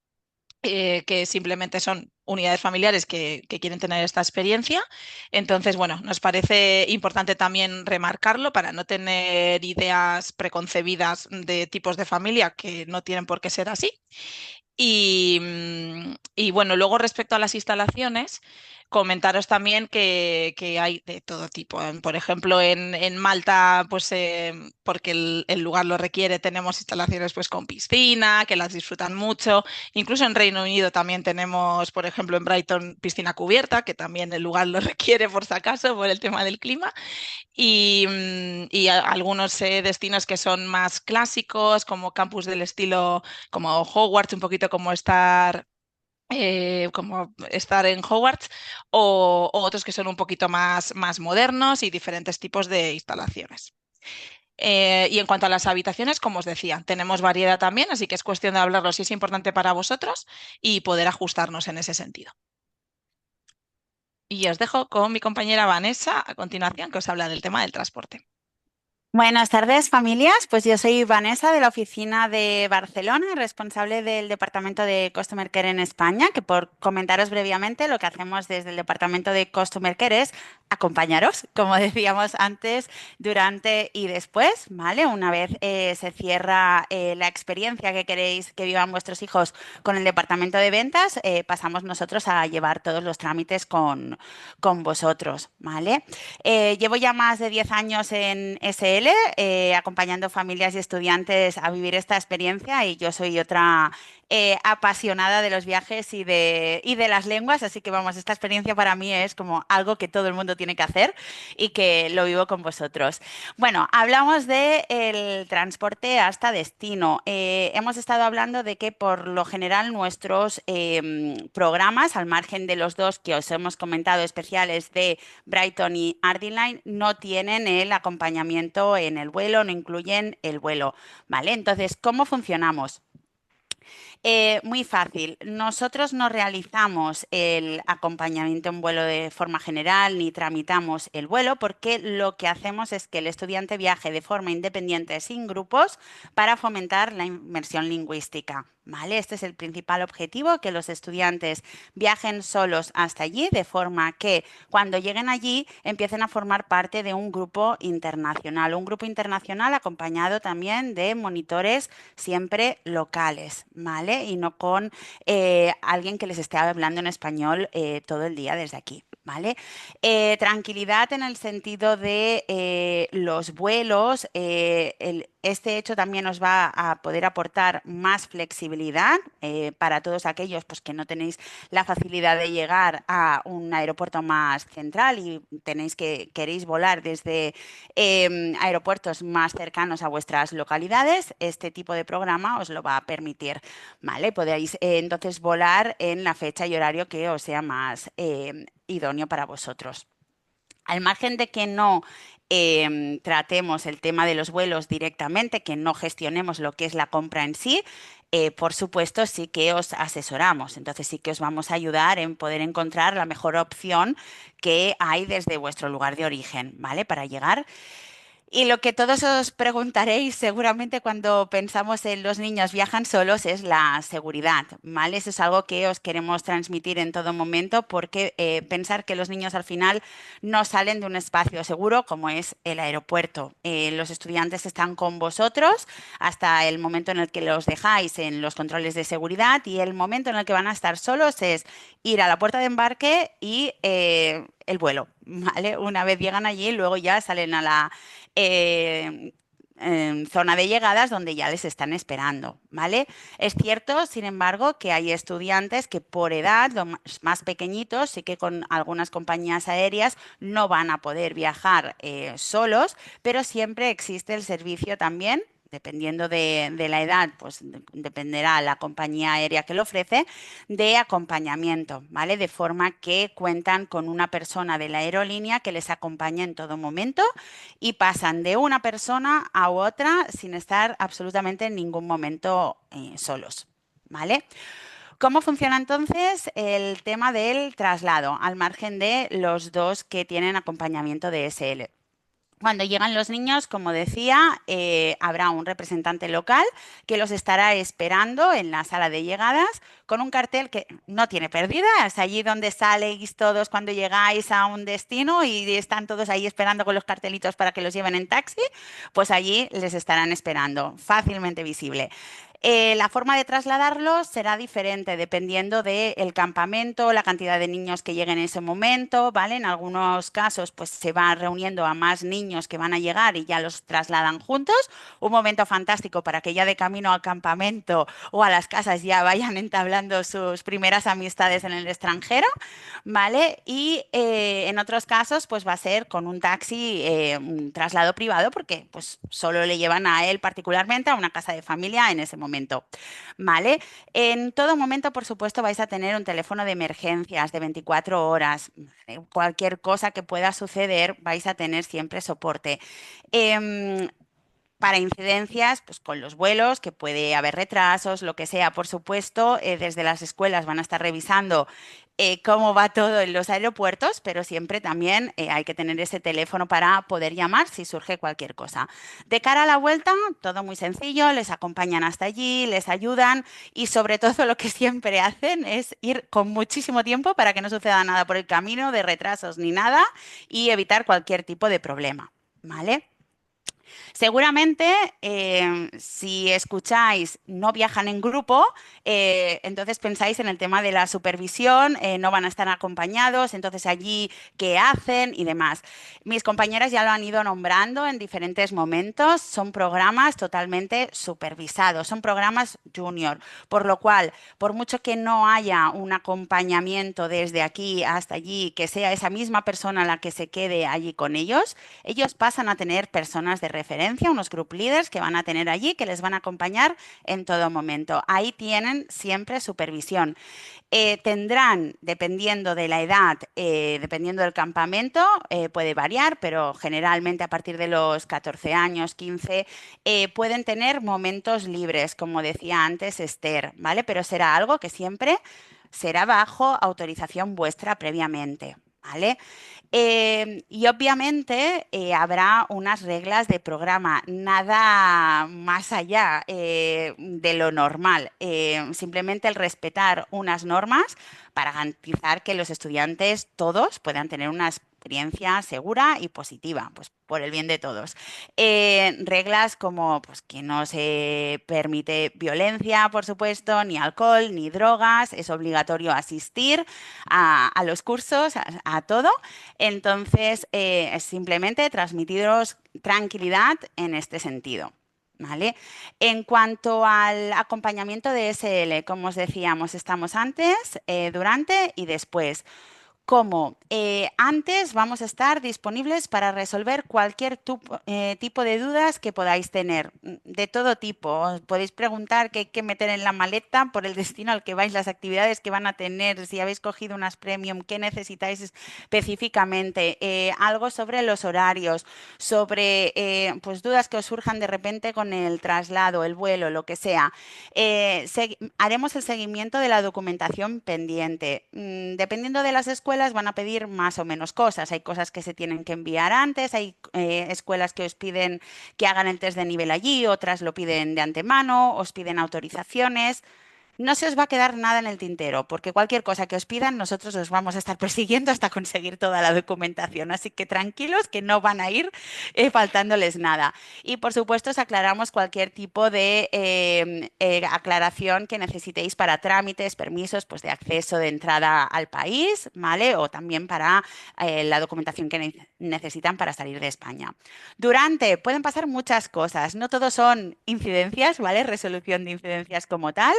que simplemente son unidades familiares que quieren tener esta experiencia. Entonces, bueno, nos parece importante también remarcarlo para no tener ideas preconcebidas de tipos de familia que no tienen por qué ser así. Y bueno, luego respecto a las instalaciones, comentaros también que hay de todo tipo. Por ejemplo, en Malta, pues porque el lugar lo requiere, tenemos instalaciones pues con piscina, que las disfrutan mucho. Incluso en Reino Unido también tenemos, por ejemplo, en Brighton, piscina cubierta, que también el lugar lo requiere por si acaso, por el tema del clima. Y algunos destinos que son más clásicos, como campus del estilo como Hogwarts, un poquito como estar en Hogwarts, o otros que son un poquito más modernos y diferentes tipos de instalaciones. Y en cuanto a las habitaciones, como os decía, tenemos variedad también, así que es cuestión de hablarlo si es importante para vosotros y poder ajustarnos en ese sentido. Y os dejo con mi compañera Vanessa a continuación, que os habla del tema del transporte. Buenas tardes, familias. Pues yo soy Vanessa de la oficina de Barcelona, responsable del Departamento de Customer Care en España, que por comentaros brevemente, lo que hacemos desde el Departamento de Customer Care es acompañaros, como decíamos antes, durante y después, ¿vale? Una vez se cierra la experiencia que queréis que vivan vuestros hijos con el Departamento de Ventas, pasamos nosotros a llevar todos los trámites con vosotros, ¿vale? Llevo ya más de 10 años en SL, acompañando familias y estudiantes a vivir esta experiencia, y yo soy otra apasionada de los viajes y de las lenguas, así que vamos, esta experiencia para mí es como algo que todo el mundo tiene que hacer y que lo vivo con vosotros. Bueno, hablamos del transporte hasta destino. Hemos estado hablando de que por lo general nuestros programas, al margen de los dos que os hemos comentado especiales de Brighton y Ardingly, no tienen el acompañamiento en el vuelo, no incluyen el vuelo, ¿vale? Entonces, ¿cómo funcionamos? Muy fácil. Nosotros no realizamos el acompañamiento en vuelo de forma general ni tramitamos el vuelo, porque lo que hacemos es que el estudiante viaje de forma independiente sin grupos para fomentar la inmersión lingüística. ¿Vale? Este es el principal objetivo, que los estudiantes viajen solos hasta allí, de forma que cuando lleguen allí empiecen a formar parte de un grupo internacional acompañado también de monitores siempre locales, ¿vale? Y no con alguien que les esté hablando en español todo el día desde aquí, ¿vale? Tranquilidad en el sentido de los vuelos. Este hecho también nos va a poder aportar más flexibilidad para todos aquellos pues, que no tenéis la facilidad de llegar a un aeropuerto más central y queréis volar desde aeropuertos más cercanos a vuestras localidades. Este tipo de programa os lo va a permitir, ¿vale? Podéis entonces volar en la fecha y horario que os sea más idóneo para vosotros. Al margen de que no tratemos el tema de los vuelos directamente, que no gestionemos lo que es la compra en sí, por supuesto sí que os asesoramos. Entonces sí que os vamos a ayudar en poder encontrar la mejor opción que hay desde vuestro lugar de origen, ¿vale? Para llegar. Y lo que todos os preguntaréis seguramente cuando pensamos en los niños viajan solos es la seguridad, ¿vale? Eso es algo que os queremos transmitir en todo momento, porque pensar que los niños al final no salen de un espacio seguro como es el aeropuerto. Los estudiantes están con vosotros hasta el momento en el que los dejáis en los controles de seguridad, y el momento en el que van a estar solos es ir a la puerta de embarque y el vuelo, ¿vale? Una vez llegan allí, luego ya salen a la zona de llegadas donde ya les están esperando, ¿vale? Es cierto, sin embargo, que hay estudiantes que por edad, los más pequeñitos, sí que con algunas compañías aéreas no van a poder viajar solos, pero siempre existe el servicio también. Dependiendo de la edad, pues dependerá la compañía aérea que lo ofrece, de acompañamiento, ¿vale? De forma que cuentan con una persona de la aerolínea que les acompaña en todo momento y pasan de una persona a otra sin estar absolutamente en ningún momento solos, ¿vale? ¿Cómo funciona entonces el tema del traslado, al margen de los dos que tienen acompañamiento de SL? Cuando llegan los niños, como decía, habrá un representante local que los estará esperando en la sala de llegadas con un cartel que no tiene pérdida. Es allí donde saléis todos cuando llegáis a un destino y están todos ahí esperando con los cartelitos para que los lleven en taxi, pues allí les estarán esperando, fácilmente visible. La forma de trasladarlos será diferente dependiendo del campamento, la cantidad de niños que lleguen en ese momento, ¿vale? En algunos casos pues se va reuniendo a más niños que van a llegar y ya los trasladan juntos. Un momento fantástico para que ya de camino al campamento o a las casas ya vayan entablando sus primeras amistades en el extranjero, ¿vale? Y en otros casos pues va a ser con un taxi, un traslado privado porque pues solo le llevan a él particularmente a una casa de familia en ese momento, ¿vale? En todo momento, por supuesto, vais a tener un teléfono de emergencias de 24 horas. Cualquier cosa que pueda suceder, vais a tener siempre soporte. Em, para incidencias, pues con los vuelos, que puede haber retrasos, lo que sea, por supuesto, desde las escuelas van a estar revisando cómo va todo en los aeropuertos, pero siempre también hay que tener ese teléfono para poder llamar si surge cualquier cosa. De cara a la vuelta, todo muy sencillo, les acompañan hasta allí, les ayudan y sobre todo lo que siempre hacen es ir con muchísimo tiempo para que no suceda nada por el camino, de retrasos ni nada, y evitar cualquier tipo de problema, ¿vale? Seguramente, si escucháis no viajan en grupo, entonces pensáis en el tema de la supervisión, no van a estar acompañados, entonces allí qué hacen y demás. Mis compañeras ya lo han ido nombrando en diferentes momentos, son programas totalmente supervisados, son programas junior, por lo cual, por mucho que no haya un acompañamiento desde aquí hasta allí, que sea esa misma persona la que se quede allí con ellos pasan a tener personas de referencia, unos group leaders que van a tener allí, que les van a acompañar en todo momento. Ahí tienen siempre supervisión. Tendrán, dependiendo de la edad, dependiendo del campamento, puede variar, pero generalmente a partir de los 14 años, 15, pueden tener momentos libres, como decía antes Esther, ¿vale? Pero será algo que siempre será bajo autorización vuestra previamente, ¿vale? Y obviamente habrá unas reglas de programa, nada más allá de lo normal, simplemente el respetar unas normas para garantizar que los estudiantes todos puedan tener una experiencia segura y positiva, pues por el bien de todos. Reglas como pues, que no se permite violencia, por supuesto, ni alcohol, ni drogas, es obligatorio asistir a los cursos, a todo. Entonces, simplemente transmitiros tranquilidad en este sentido. ¿Vale? En cuanto al acompañamiento de SL, como os decíamos, estamos antes, durante y después. Como antes vamos a estar disponibles para resolver cualquier tipo de dudas que podáis tener, de todo tipo. Os podéis preguntar qué hay que meter en la maleta por el destino al que vais, las actividades que van a tener, si habéis cogido unas premium, qué necesitáis específicamente, algo sobre los horarios, sobre pues dudas que os surjan de repente con el traslado, el vuelo, lo que sea. Haremos el seguimiento de la documentación pendiente. Dependiendo de las escuelas, van a pedir más o menos cosas. Hay cosas que se tienen que enviar antes, hay escuelas que os piden que hagan el test de nivel allí, otras lo piden de antemano, os piden autorizaciones. No se os va a quedar nada en el tintero, porque cualquier cosa que os pidan, nosotros os vamos a estar persiguiendo hasta conseguir toda la documentación. Así que tranquilos, que no van a ir faltándoles nada. Y por supuesto, os aclaramos cualquier tipo de aclaración que necesitéis para trámites, permisos, pues de acceso de entrada al país, ¿vale? O también para la documentación que necesitan para salir de España. Durante, pueden pasar muchas cosas. No todos son incidencias, ¿vale? Resolución de incidencias como tal.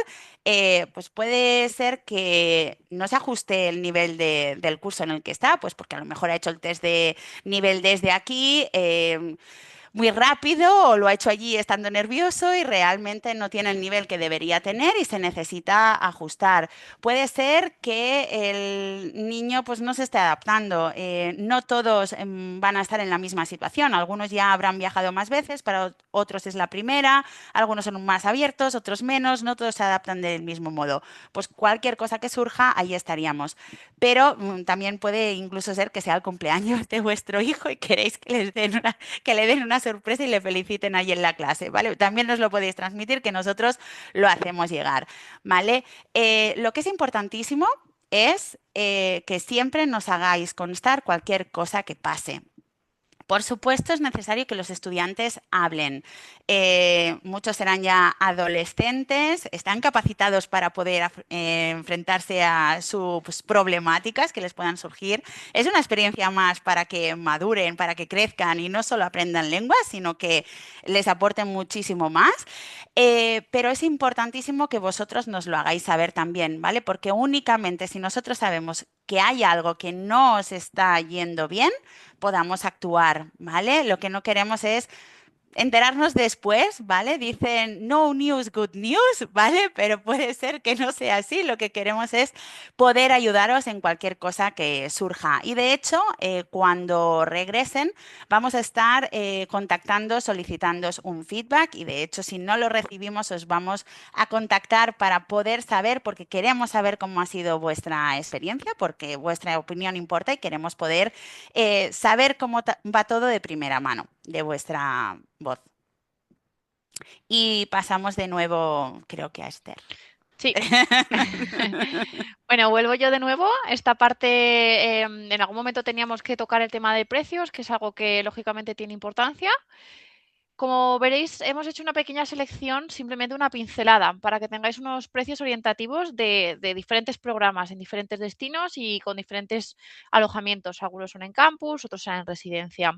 Pues puede ser que no se ajuste el nivel del curso en el que está, pues porque a lo mejor ha hecho el test de nivel desde aquí muy rápido o lo ha hecho allí estando nervioso y realmente no tiene el nivel que debería tener y se necesita ajustar. Puede ser que el niño pues no se esté adaptando. No todos van a estar en la misma situación. Algunos ya habrán viajado más veces, para otros es la primera, algunos son más abiertos, otros menos, no todos se adaptan del mismo modo. Pues cualquier cosa que surja, ahí estaríamos. Pero también puede incluso ser que sea el cumpleaños de vuestro hijo y queréis que le den una sorpresa y le feliciten ahí en la clase, ¿vale? También nos lo podéis transmitir, que nosotros lo hacemos llegar, ¿vale? Lo que es importantísimo es que siempre nos hagáis constar cualquier cosa que pase. Por supuesto, es necesario que los estudiantes hablen. Muchos serán ya adolescentes, están capacitados para poder enfrentarse a sus problemáticas que les puedan surgir. Es una experiencia más para que maduren, para que crezcan y no solo aprendan lenguas, sino que les aporten muchísimo más. Pero es importantísimo que vosotros nos lo hagáis saber también, ¿vale? Porque únicamente si nosotros sabemos que hay algo que no os está yendo bien, podamos actuar, ¿vale? Lo que no queremos es enterarnos después, ¿vale? Dicen no news, good news, ¿vale? Pero puede ser que no sea así. Lo que queremos es poder ayudaros en cualquier cosa que surja. Y de hecho, cuando regresen, vamos a estar contactando, solicitándoos un feedback. Y de hecho, si no lo recibimos, os vamos a contactar para poder saber, porque queremos saber cómo ha sido vuestra experiencia, porque vuestra opinión importa y queremos poder saber cómo va todo de primera mano, de vuestra voz. Y pasamos de nuevo, creo que a Esther. Sí. Bueno, vuelvo yo de nuevo. Esta parte, en algún momento teníamos que tocar el tema de precios, que es algo que lógicamente tiene importancia. Como veréis, hemos hecho una pequeña selección, simplemente una pincelada, para que tengáis unos precios orientativos de diferentes programas en diferentes destinos y con diferentes alojamientos. Algunos son en campus, otros son en residencia.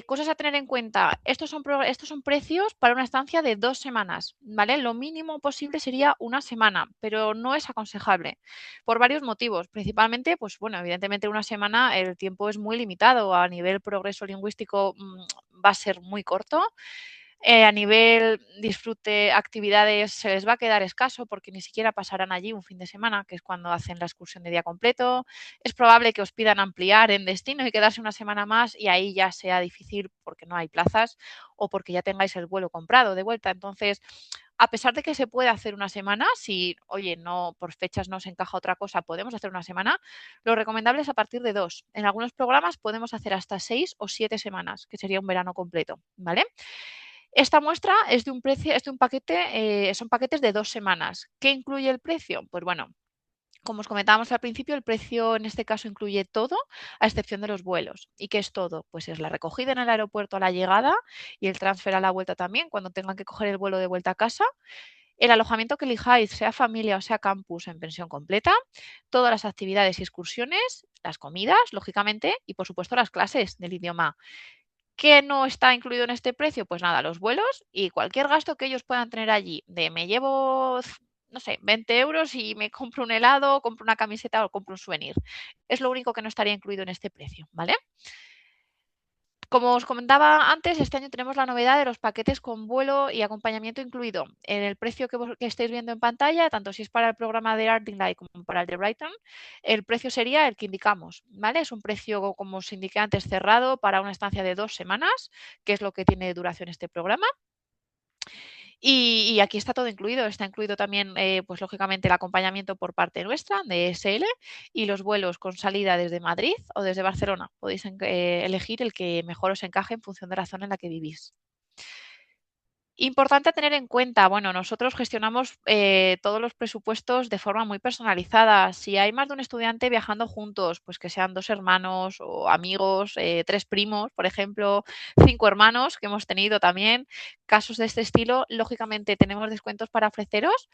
Cosas a tener en cuenta. Estos son precios para una estancia de 2 semanas, ¿vale? Lo mínimo posible sería una semana, pero no es aconsejable por varios motivos. Principalmente, pues bueno, evidentemente una semana el tiempo es muy limitado. A nivel progreso lingüístico va a ser muy corto. A nivel disfrute, actividades, se les va a quedar escaso porque ni siquiera pasarán allí un fin de semana, que es cuando hacen la excursión de día completo. Es probable que os pidan ampliar en destino y quedarse una semana más y ahí ya sea difícil porque no hay plazas o porque ya tengáis el vuelo comprado de vuelta. Entonces, a pesar de que se puede hacer una semana, si, oye, no por fechas no se encaja otra cosa, podemos hacer una semana, lo recomendable es a partir de 2. En algunos programas podemos hacer hasta 6 o 7 semanas, que sería un verano completo, ¿vale? Esta muestra es de un precio, es de un paquete, son paquetes de 2 semanas. ¿Qué incluye el precio? Pues bueno, como os comentábamos al principio, el precio en este caso incluye todo, a excepción de los vuelos. ¿Y qué es todo? Pues es la recogida en el aeropuerto a la llegada y el transfer a la vuelta también, cuando tengan que coger el vuelo de vuelta a casa. El alojamiento que elijáis, sea familia o sea campus, en pensión completa. Todas las actividades y excursiones, las comidas, lógicamente, y por supuesto las clases del idioma. ¿Qué no está incluido en este precio? Pues nada, los vuelos y cualquier gasto que ellos puedan tener allí. De me llevo, no sé, 20 euros y me compro un helado, compro una camiseta o compro un souvenir. Es lo único que no estaría incluido en este precio, ¿vale? Como os comentaba antes, este año tenemos la novedad de los paquetes con vuelo y acompañamiento incluido. En el precio que estáis viendo en pantalla, tanto si es para el programa de Ardingly como para el de Brighton, el precio sería el que indicamos, ¿vale? Es un precio, como os indiqué antes, cerrado para una estancia de 2 semanas, que es lo que tiene de duración este programa. Y aquí está todo incluido. Está incluido también, pues lógicamente, el acompañamiento por parte nuestra de SL y los vuelos con salida desde Madrid o desde Barcelona. Podéis elegir el que mejor os encaje en función de la zona en la que vivís. Importante a tener en cuenta, bueno, nosotros gestionamos todos los presupuestos de forma muy personalizada. Si hay más de un estudiante viajando juntos, pues que sean 2 hermanos o amigos, 3 primos, por ejemplo, 5 hermanos que hemos tenido también, casos de este estilo, lógicamente tenemos descuentos para ofreceros.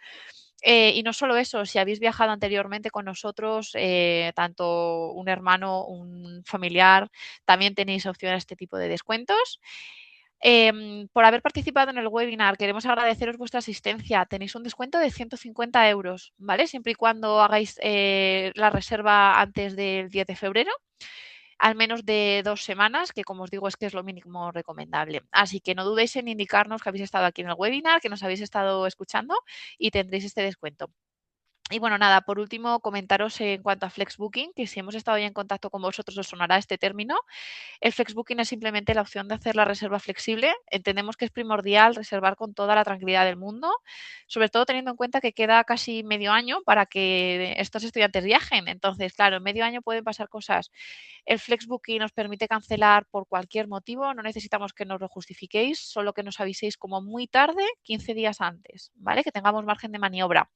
Y no solo eso, si habéis viajado anteriormente con nosotros, tanto un hermano, un familiar, también tenéis opción a este tipo de descuentos. Por haber participado en el webinar, queremos agradeceros vuestra asistencia. Tenéis un descuento de 150 euros, ¿vale? Siempre y cuando hagáis la reserva antes del 10 de febrero, al menos de 2 semanas, que como os digo es que es lo mínimo recomendable. Así que no dudéis en indicarnos que habéis estado aquí en el webinar, que nos habéis estado escuchando y tendréis este descuento. Y bueno, nada, por último, comentaros en cuanto a FlexBooking, que si hemos estado ya en contacto con vosotros os sonará este término. El FlexBooking es simplemente la opción de hacer la reserva flexible. Entendemos que es primordial reservar con toda la tranquilidad del mundo, sobre todo teniendo en cuenta que queda casi medio año para que estos estudiantes viajen. Entonces, claro, en medio año pueden pasar cosas. El FlexBooking nos permite cancelar por cualquier motivo, no necesitamos que nos lo justifiquéis, solo que nos aviséis como muy tarde, 15 días antes, ¿vale? Que tengamos margen de maniobra.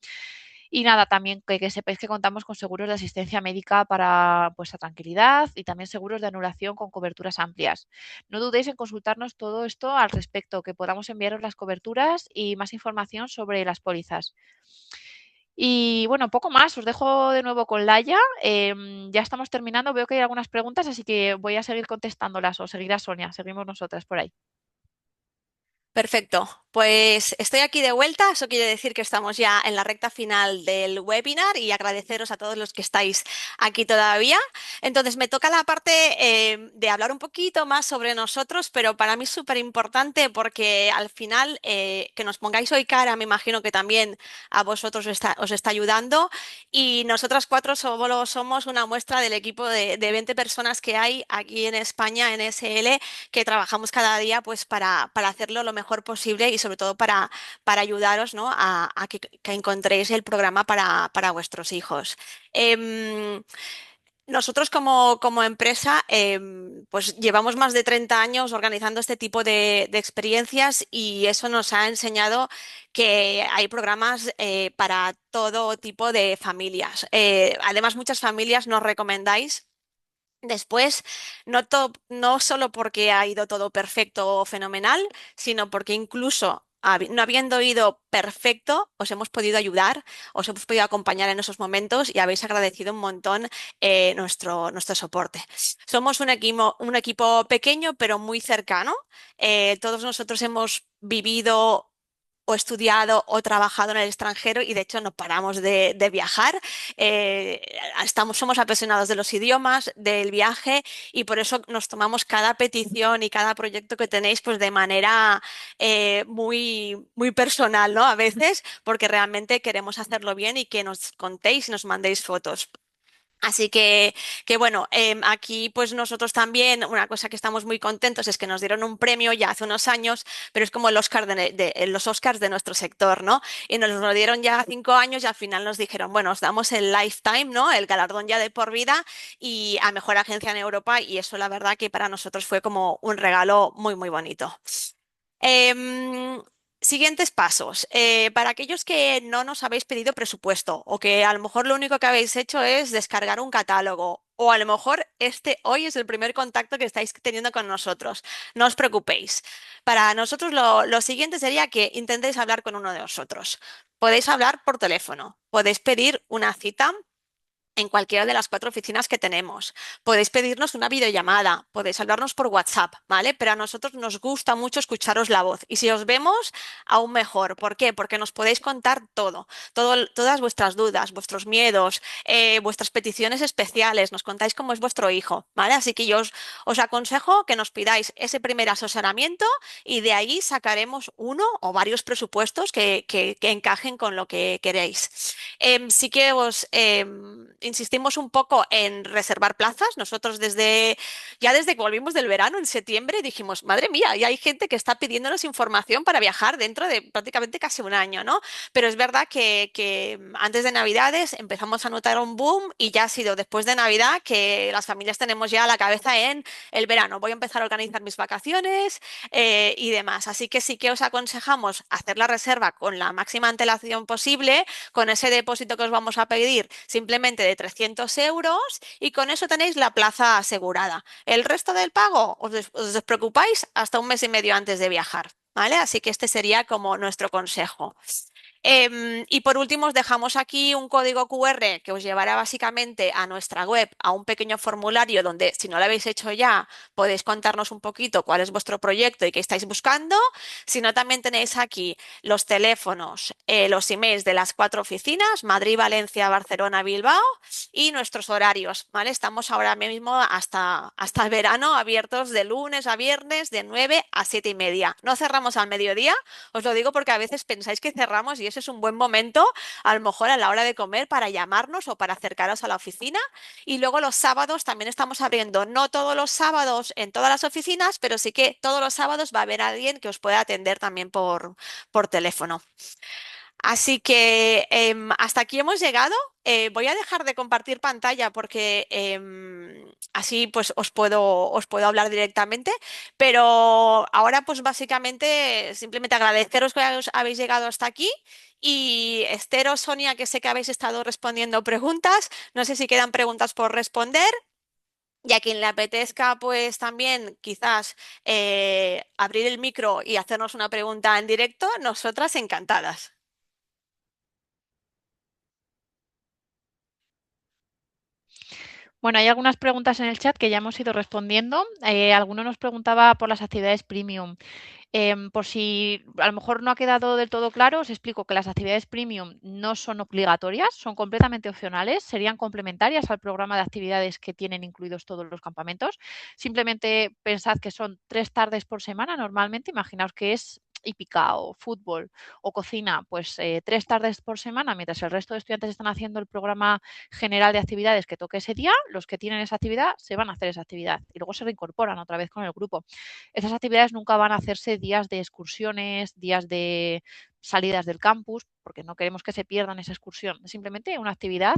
Y nada, también que sepáis que contamos con seguros de asistencia médica para vuestra tranquilidad y también seguros de anulación con coberturas amplias. No dudéis en consultarnos todo esto al respecto, que podamos enviaros las coberturas y más información sobre las pólizas. Y bueno, poco más, os dejo de nuevo con Laia. Ya estamos terminando, veo que hay algunas preguntas, así que voy a seguir contestándolas o seguirá Sonia, seguimos nosotras por ahí. Perfecto, pues estoy aquí de vuelta. Eso quiere decir que estamos ya en la recta final del webinar y agradeceros a todos los que estáis aquí todavía. Entonces, me toca la parte de hablar un poquito más sobre nosotros, pero para mí es súper importante porque al final que nos pongáis hoy cara, me imagino que también a vosotros os está ayudando. Y nosotras cuatro solo somos una muestra del equipo de 20 personas que hay aquí en España, en SL, que trabajamos cada día pues para hacerlo lo mejor posible y sobre todo para ayudaros, ¿no? a que encontréis el programa para vuestros hijos. Em, Nosotros como empresa pues llevamos más de 30 años organizando este tipo de experiencias y eso nos ha enseñado que hay programas para todo tipo de familias. Además, muchas familias nos recomendáis. Después, no solo porque ha ido todo perfecto o fenomenal, sino porque incluso no habiendo ido perfecto, os hemos podido ayudar, os hemos podido acompañar en esos momentos y habéis agradecido un montón nuestro soporte. Somos un equipo pequeño, pero muy cercano. Todos nosotros hemos vivido o estudiado o trabajado en el extranjero y de hecho no paramos de viajar. Eh, somos apasionados de los idiomas, del viaje y por eso nos tomamos cada petición y cada proyecto que tenéis pues de manera muy personal, ¿no? A veces porque realmente queremos hacerlo bien y que nos contéis y nos mandéis fotos. Así que bueno, aquí pues nosotros también, una cosa que estamos muy contentos es que nos dieron un premio ya hace unos años, pero es como el Oscar los Oscars de nuestro sector, ¿no? Y nos lo dieron ya 5 años y al final nos dijeron, bueno, os damos el Lifetime, ¿no? El galardón ya de por vida y a mejor agencia en Europa y eso la verdad que para nosotros fue como un regalo muy bonito. Em, Siguientes pasos. Para aquellos que no nos habéis pedido presupuesto o que a lo mejor lo único que habéis hecho es descargar un catálogo o a lo mejor este hoy es el primer contacto que estáis teniendo con nosotros, no os preocupéis. Para nosotros lo siguiente sería que intentéis hablar con uno de nosotros. Podéis hablar por teléfono, podéis pedir una cita en cualquiera de las 4 oficinas que tenemos. Podéis pedirnos una videollamada, podéis hablarnos por WhatsApp, ¿vale? Pero a nosotros nos gusta mucho escucharos la voz. Y si os vemos, aún mejor. ¿Por qué? Porque nos podéis contar todas vuestras dudas, vuestros miedos, vuestras peticiones especiales. Nos contáis cómo es vuestro hijo, ¿vale? Así que yo os aconsejo que nos pidáis ese primer asesoramiento y de ahí sacaremos uno o varios presupuestos que encajen con lo que queréis. Sí que os insistimos un poco en reservar plazas. Nosotros ya desde que volvimos del verano, en septiembre, dijimos, madre mía, ya hay gente que está pidiéndonos información para viajar dentro de prácticamente casi un año, ¿no? Pero es verdad que antes de Navidades empezamos a notar un boom y ya ha sido después de Navidad que las familias tenemos ya la cabeza en el verano. Voy a empezar a organizar mis vacaciones y demás. Así que sí que os aconsejamos hacer la reserva con la máxima antelación posible con ese depósito que os vamos a pedir simplemente de 300 euros y con eso tenéis la plaza asegurada. El resto del pago os despreocupáis hasta un mes y medio antes de viajar, ¿vale? Así que este sería como nuestro consejo. Y por último, os dejamos aquí un código QR que os llevará básicamente a nuestra web, a un pequeño formulario donde, si no lo habéis hecho ya, podéis contarnos un poquito cuál es vuestro proyecto y qué estáis buscando. Si no, también tenéis aquí los teléfonos, los emails de las 4 oficinas, Madrid, Valencia, Barcelona, Bilbao, y nuestros horarios, ¿vale? Estamos ahora mismo hasta el verano abiertos de lunes a viernes de 9 a 7:30. No cerramos al mediodía, os lo digo porque a veces pensáis que cerramos y ese es un buen momento, a lo mejor a la hora de comer, para llamarnos o para acercaros a la oficina. Y luego los sábados también estamos abriendo, no todos los sábados en todas las oficinas, pero sí que todos los sábados va a haber alguien que os pueda atender también por teléfono. Así que hasta aquí hemos llegado. Voy a dejar de compartir pantalla porque así pues os puedo hablar directamente. Pero ahora pues básicamente simplemente agradeceros que habéis llegado hasta aquí. Y Esther o Sonia, que sé que habéis estado respondiendo preguntas. No sé si quedan preguntas por responder. Y a quien le apetezca, pues también quizás abrir el micro y hacernos una pregunta en directo, nosotras encantadas. Bueno, hay algunas preguntas en el chat que ya hemos ido respondiendo. Alguno nos preguntaba por las actividades premium. Por si a lo mejor no ha quedado del todo claro, os explico que las actividades premium no son obligatorias, son completamente opcionales, serían complementarias al programa de actividades que tienen incluidos todos los campamentos. Simplemente pensad que son 3 tardes por semana normalmente, imaginaos que es hípica o fútbol o cocina, pues 3 tardes por semana, mientras el resto de estudiantes están haciendo el programa general de actividades que toque ese día, los que tienen esa actividad se van a hacer esa actividad y luego se reincorporan otra vez con el grupo. Esas actividades nunca van a hacerse días de excursiones, días de salidas del campus, porque no queremos que se pierdan esa excursión. Es simplemente una actividad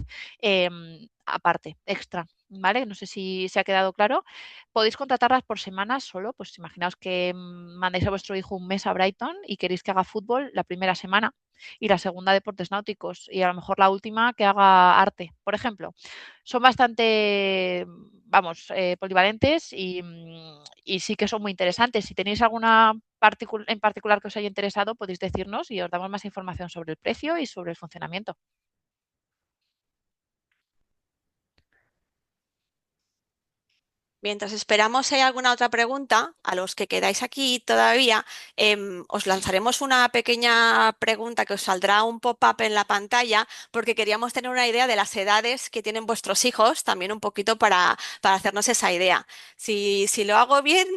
aparte, extra, ¿vale? No sé si se ha quedado claro. Podéis contratarlas por semanas solo, pues imaginaos que mandáis a vuestro hijo un mes a Brighton y queréis que haga fútbol la primera semana y la segunda deportes náuticos y a lo mejor la última que haga arte, por ejemplo. Son bastante, vamos, polivalentes y sí que son muy interesantes. Si tenéis alguna en particular que os haya interesado, podéis decirnos y os damos más información sobre el precio y sobre el funcionamiento. Mientras esperamos si hay alguna otra pregunta, a los que quedáis aquí todavía, os lanzaremos una pequeña pregunta que os saldrá un pop-up en la pantalla porque queríamos tener una idea de las edades que tienen vuestros hijos, también un poquito para hacernos esa idea. Si lo hago bien,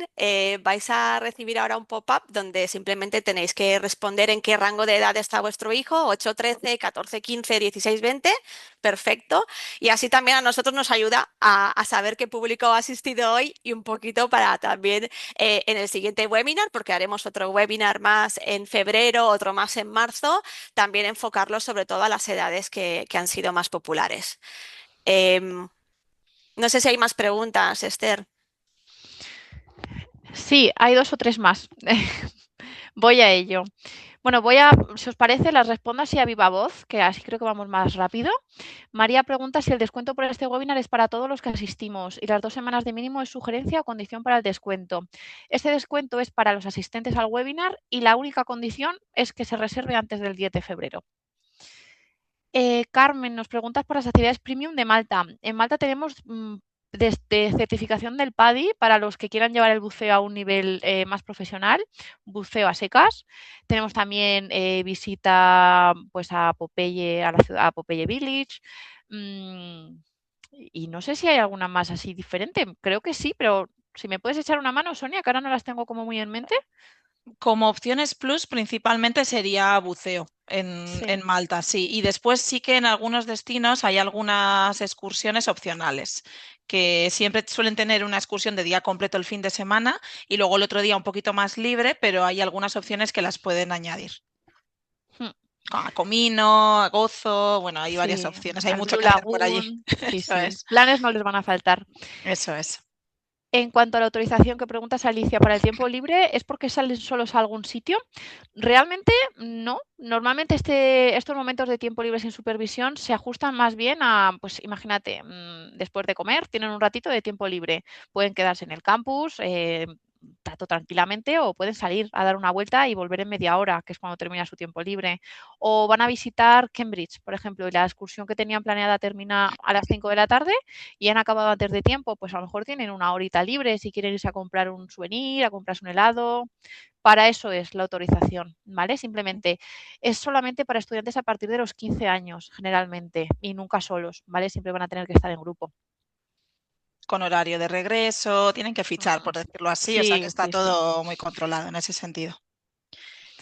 vais a recibir ahora un pop-up donde simplemente tenéis que responder en qué rango de edad está vuestro hijo, 8, 13, 14, 15, 16, 20. Perfecto. Y así también a nosotros nos ayuda a saber qué público ha asistido hoy y un poquito para también en el siguiente webinar, porque haremos otro webinar más en febrero, otro más en marzo, también enfocarlo sobre todo a las edades que han sido más populares. Em, no sé si hay más preguntas, Esther. Sí, hay 2 o 3 más. Voy a ello. Bueno, si os parece, las respondo así a viva voz, que así creo que vamos más rápido. María pregunta si el descuento por este webinar es para todos los que asistimos y las 2 semanas de mínimo es sugerencia o condición para el descuento. Este descuento es para los asistentes al webinar y la única condición es que se reserve antes del 10 de febrero. Carmen nos pregunta por las actividades premium de Malta. En Malta tenemos desde certificación del PADI para los que quieran llevar el buceo a un nivel más profesional, buceo a secas. Tenemos también visita pues a Popeye, a la ciudad, a Popeye Village. Y no sé si hay alguna más así diferente. Creo que sí, pero si me puedes echar una mano, Sonia, que ahora no las tengo como muy en mente. Como opciones plus, principalmente sería buceo Sí. en Malta, sí. Y después sí que en algunos destinos hay algunas excursiones opcionales, que siempre suelen tener una excursión de día completo el fin de semana y luego el otro día un poquito más libre, pero hay algunas opciones que las pueden añadir. Hmm. A Comino, a Gozo, bueno, hay varias Sí, opciones, hay al mucho Blue que hacer por allí. Lagoon. Sí, Eso sí. es, Planes no les van a faltar. eso es. En cuanto a la autorización que preguntas, Alicia, para el tiempo libre, ¿es porque salen solos a algún sitio? Realmente no. Normalmente estos momentos de tiempo libre sin supervisión se ajustan más bien a, pues imagínate, después de comer, tienen un ratito de tiempo libre. Pueden quedarse en el campus, tanto tranquilamente, o pueden salir a dar una vuelta y volver en media hora, que es cuando termina su tiempo libre. O van a visitar Cambridge, por ejemplo, y la excursión que tenían planeada termina a las 5 de la tarde y han acabado antes de tiempo, pues a lo mejor tienen una horita libre si quieren irse a comprar un souvenir, a comprarse un helado. Para eso es la autorización, ¿vale? Simplemente es solamente para estudiantes a partir de los 15 años, generalmente, y nunca solos, ¿vale? Siempre van a tener que estar en grupo. Con horario de regreso, tienen que fichar, por decirlo así, o sea que Sí, está sí, sí. todo muy controlado en ese sentido.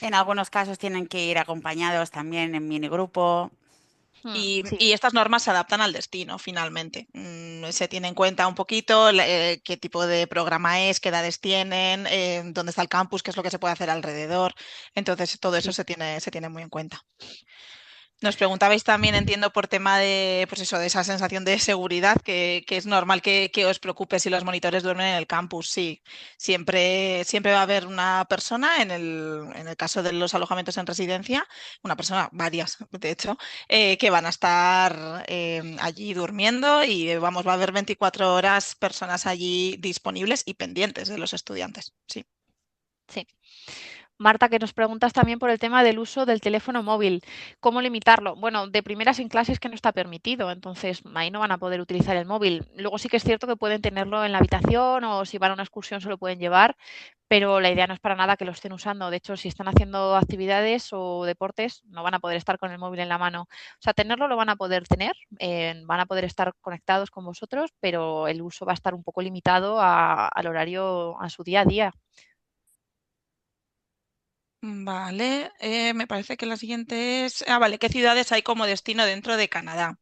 En algunos casos tienen que ir acompañados también en minigrupo. Y Sí. estas normas se adaptan al destino, finalmente. Se tiene en cuenta un poquito qué tipo de programa es, qué edades tienen, dónde está el campus, qué es lo que se puede hacer alrededor. Entonces, todo eso Sí. se tiene muy en cuenta. Nos preguntabais también, entiendo, por tema de, pues eso, de esa sensación de seguridad, que es normal que os preocupe si los monitores duermen en el campus. Sí, siempre va a haber una persona, en el caso de los alojamientos en residencia, una persona, varias, de hecho, que van a estar allí durmiendo y vamos, va a haber 24 horas personas allí disponibles y pendientes de los estudiantes. Sí. Sí. Marta, que nos preguntas también por el tema del uso del teléfono móvil. ¿Cómo limitarlo? Bueno, de primeras en clases que no está permitido, entonces ahí no van a poder utilizar el móvil. Luego sí que es cierto que pueden tenerlo en la habitación o si van a una excursión se lo pueden llevar, pero la idea no es para nada que lo estén usando. De hecho, si están haciendo actividades o deportes, no van a poder estar con el móvil en la mano. O sea, tenerlo lo van a poder tener, van a poder estar conectados con vosotros, pero el uso va a estar un poco limitado al horario, a su día a día. Vale, me parece que la siguiente es, vale, ¿qué ciudades hay como destino dentro de Canadá?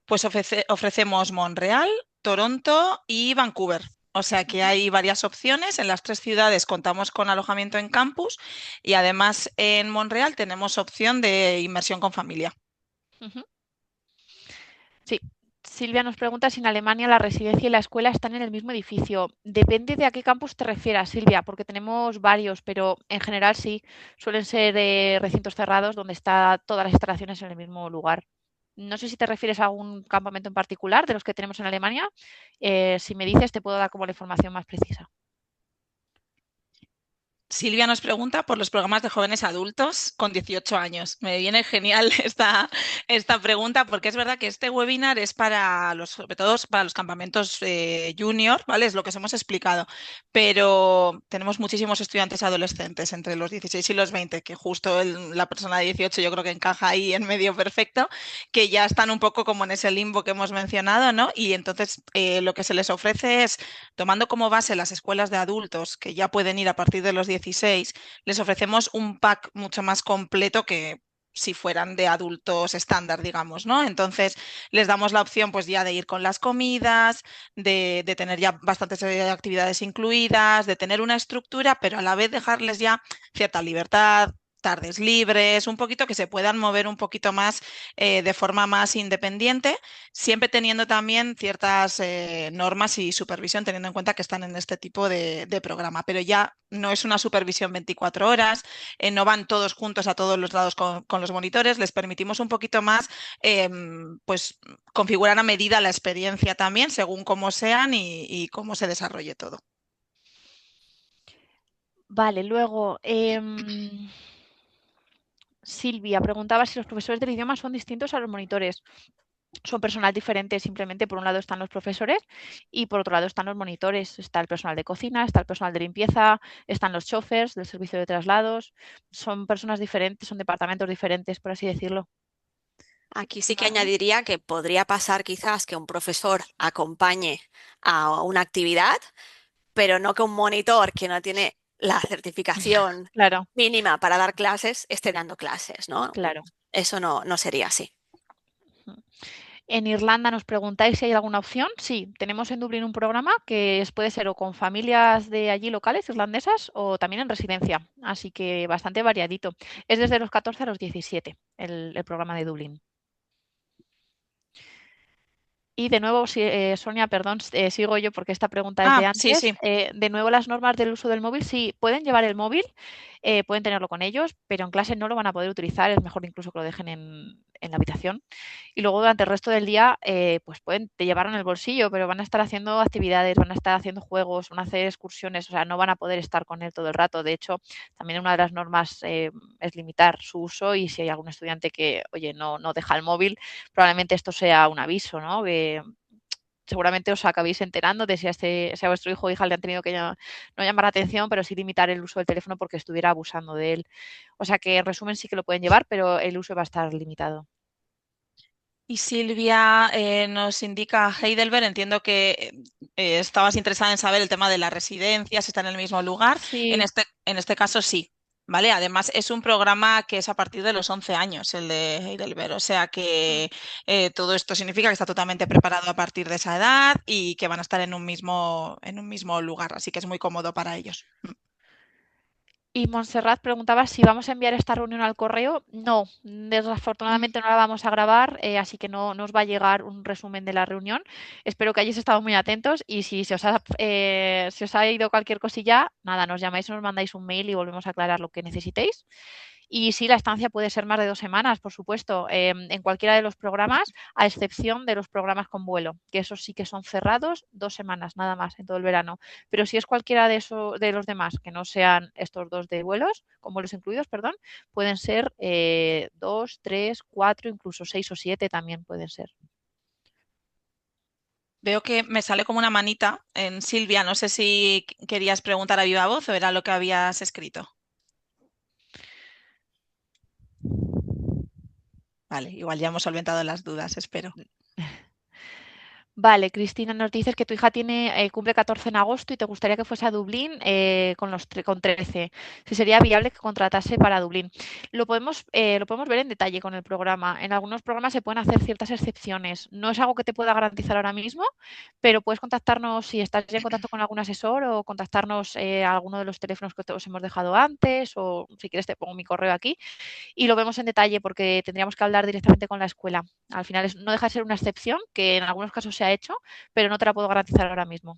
Pues ofrecemos Montreal, Toronto y Vancouver. O sea que hay varias opciones. En las 3 ciudades contamos con alojamiento en campus y además en Montreal tenemos opción de inmersión con familia. Ujú. Sí. Silvia nos pregunta si en Alemania la residencia y la escuela están en el mismo edificio. Depende de a qué campus te refieras, Silvia, porque tenemos varios, pero en general sí, suelen ser recintos cerrados donde están todas las instalaciones en el mismo lugar. No sé si te refieres a algún campamento en particular de los que tenemos en Alemania. Si me dices, te puedo dar como la información más precisa. Silvia nos pregunta por los programas de jóvenes adultos con 18 años. Me viene genial esta pregunta porque es verdad que este webinar es para sobre todo para los campamentos junior, ¿vale? Es lo que os hemos explicado. Pero tenemos muchísimos estudiantes adolescentes entre los 16 y los 20, que justo la persona de 18 yo creo que encaja ahí en medio perfecto, que ya están un poco como en ese limbo que hemos mencionado, ¿no? Y entonces lo que se les ofrece es, tomando como base las escuelas de adultos que ya pueden ir a partir de los 16, les ofrecemos un pack mucho más completo que si fueran de adultos estándar, digamos, ¿no? Entonces les damos la opción pues ya de ir con las comidas, de tener ya bastantes actividades incluidas, de tener una estructura, pero a la vez dejarles ya cierta libertad, tardes libres, un poquito que se puedan mover un poquito más de forma más independiente, siempre teniendo también ciertas normas y supervisión, teniendo en cuenta que están en este tipo de programa. Pero ya no es una supervisión 24 horas, no van todos juntos a todos los lados con los monitores, les permitimos un poquito más, pues configurar a medida la experiencia también, según cómo sean y cómo se desarrolle todo. Vale, luego, Silvia preguntaba si los profesores del idioma son distintos a los monitores. Son personal diferente, simplemente por un lado están los profesores y por otro lado están los monitores. Está el personal de cocina, está el personal de limpieza, están los chofers del servicio de traslados. Son personas diferentes, son departamentos diferentes, por así decirlo. Aquí sí que Vale. añadiría que podría pasar quizás que un profesor acompañe a una actividad, pero no que un monitor que no tiene la certificación Claro, mínima para dar clases esté dando clases, ¿no? claro. Eso no sería así. En Irlanda nos preguntáis si hay alguna opción. Sí, tenemos en Dublín un programa que puede ser o con familias de allí locales irlandesas o también en residencia. Así que bastante variadito. Es desde los 14 a los 17 el programa de Dublín. Y de nuevo, Sonia, perdón, sigo yo porque esta pregunta es de Sí, antes. sí. De nuevo, las normas del uso del móvil, sí, pueden llevar el móvil, pueden tenerlo con ellos, pero en clase no lo van a poder utilizar. Es mejor incluso que lo dejen en la habitación. Y luego durante el resto del día, pues pueden llevarlo en el bolsillo, pero van a estar haciendo actividades, van a estar haciendo juegos, van a hacer excursiones, o sea, no van a poder estar con él todo el rato. De hecho, también una de las normas es limitar su uso y si hay algún estudiante que, oye, no deja el móvil, probablemente esto sea un aviso, ¿no? Que seguramente os acabéis enterando de si a vuestro hijo o hija le han tenido que no llamar la atención, pero sí limitar el uso del teléfono porque estuviera abusando de él. O sea que en resumen sí que lo pueden llevar, pero el uso va a estar limitado. Y Silvia nos indica, Heidelberg, entiendo que estabas interesada en saber el tema de las residencias, si está en el mismo lugar. Sí, En este caso sí. ¿vale? Además, es un programa que es a partir de los 11 años, el de Heidelberg, o sea que todo esto significa que está totalmente preparado a partir de esa edad y que van a estar en un mismo lugar, así que es muy cómodo para ellos. Y Montserrat preguntaba si vamos a enviar esta reunión al correo. No, desafortunadamente no la vamos a grabar, así que no os va a llegar un resumen de la reunión. Espero que hayáis estado muy atentos y si se os ha ido cualquier cosilla, nada, nos llamáis o nos mandáis un mail y volvemos a aclarar lo que necesitéis. Y sí, la estancia puede ser más de 2 semanas, por supuesto, en cualquiera de los programas, a excepción de los programas con vuelo, que esos sí que son cerrados 2 semanas, nada más, en todo el verano. Pero si es cualquiera de los demás, que no sean estos dos de vuelos, con vuelos incluidos, perdón, pueden ser 2, 3, 4, incluso 6 o 7 también pueden ser. Veo que me sale como una manita en Silvia, no sé si querías preguntar a viva voz o era lo que habías escrito. Vale, igual ya hemos solventado las dudas, espero. Vale, Cristina, nos dices que tu hija cumple 14 en agosto y te gustaría que fuese a Dublín con 13. Si sería viable que contratase para Dublín. Lo podemos ver en detalle con el programa. En algunos programas se pueden hacer ciertas excepciones. No es algo que te pueda garantizar ahora mismo, pero puedes contactarnos si estás ya en contacto con algún asesor o contactarnos a alguno de los teléfonos que os hemos dejado antes o si quieres te pongo mi correo aquí y lo vemos en detalle porque tendríamos que hablar directamente con la escuela. Al final no deja de ser una excepción que en algunos casos se ha hecho, pero no te la puedo garantizar ahora mismo.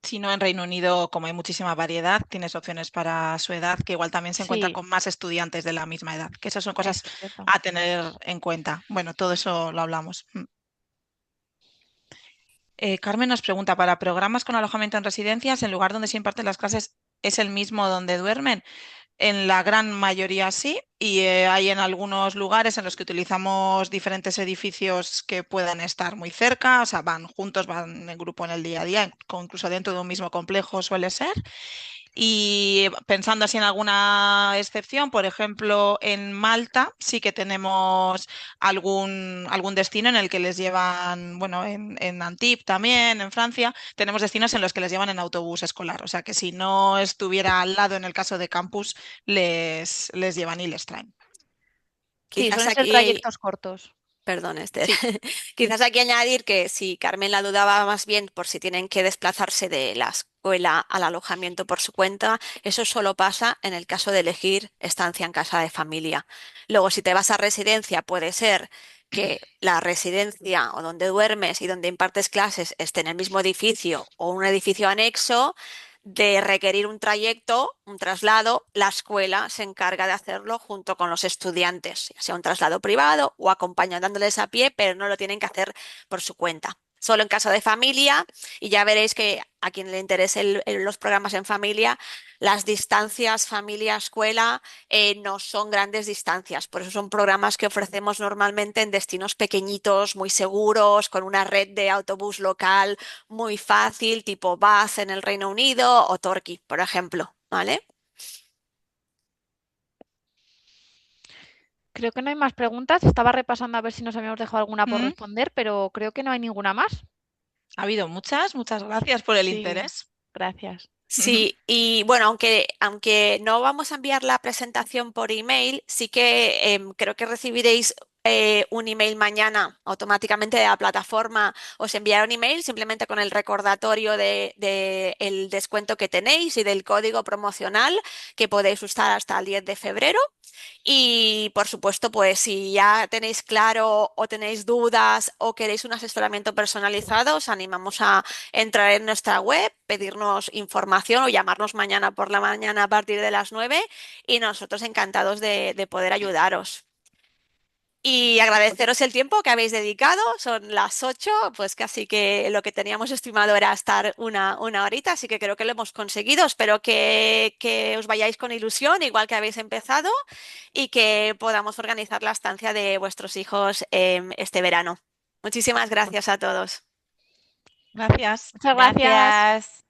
Si no, en Reino Unido, como hay muchísima variedad, tienes opciones para su edad, que igual también se encuentra Sí, con más estudiantes de la misma edad, que esas son cosas eso es cierto. a tener en cuenta. Bueno, todo eso lo hablamos. Carmen nos pregunta, ¿para programas con alojamiento en residencias, el lugar donde se imparten las clases es el mismo donde duermen? En la gran mayoría sí, y hay en algunos lugares en los que utilizamos diferentes edificios que puedan estar muy cerca, o sea, van juntos, van en grupo en el día a día, incluso dentro de un mismo complejo suele ser. Y pensando así en alguna excepción, por ejemplo, en Malta sí que tenemos algún destino en el que les llevan, bueno, en Antibes también, en Francia, tenemos destinos en los que les llevan en autobús escolar. O sea que si no estuviera al lado en el caso de campus, les llevan y les traen. Sí, Quizás suelen ser aquí, trayectos cortos. perdón, Esther, Sí, quizás aquí añadir que si Carmen la dudaba más bien por si tienen que desplazarse de la escuela al alojamiento por su cuenta, eso solo pasa en el caso de elegir estancia en casa de familia. Luego, si te vas a residencia, puede ser que la residencia o donde duermes y donde impartes clases esté en el mismo edificio o un edificio anexo. De requerir un trayecto, un traslado, la escuela se encarga de hacerlo junto con los estudiantes, ya sea un traslado privado o acompañándoles a pie, pero no lo tienen que hacer por su cuenta. Solo en caso de familia, y ya veréis que a quien le interesen los programas en familia, las distancias familia-escuela no son grandes distancias. Por eso son programas que ofrecemos normalmente en destinos pequeñitos, muy seguros, con una red de autobús local muy fácil, tipo Bath en el Reino Unido o Torquay, por ejemplo, ¿vale? creo que no hay más preguntas. Estaba repasando a ver si nos habíamos dejado alguna por Mm, responder, pero creo que no hay ninguna más. Ha habido muchas gracias por el Sí, interés. gracias. Sí, y bueno, aunque no vamos a enviar la presentación por email, sí que creo que recibiréis un email mañana automáticamente de la plataforma. Os enviará un email simplemente con el recordatorio de el descuento que tenéis y del código promocional que podéis usar hasta el 10 de febrero. Y por supuesto, pues si ya tenéis claro o tenéis dudas o queréis un asesoramiento personalizado, os animamos a entrar en nuestra web, pedirnos información o llamarnos mañana por la mañana a partir de las 9 y nosotros encantados de poder ayudaros. Y agradeceros el tiempo que habéis dedicado. Son las 8, pues casi que lo que teníamos estimado era estar una horita, así que creo que lo hemos conseguido. Espero que os vayáis con ilusión, igual que habéis empezado, y que podamos organizar la estancia de vuestros hijos este verano. Muchísimas gracias a todos. Gracias. Muchas gracias. Gracias.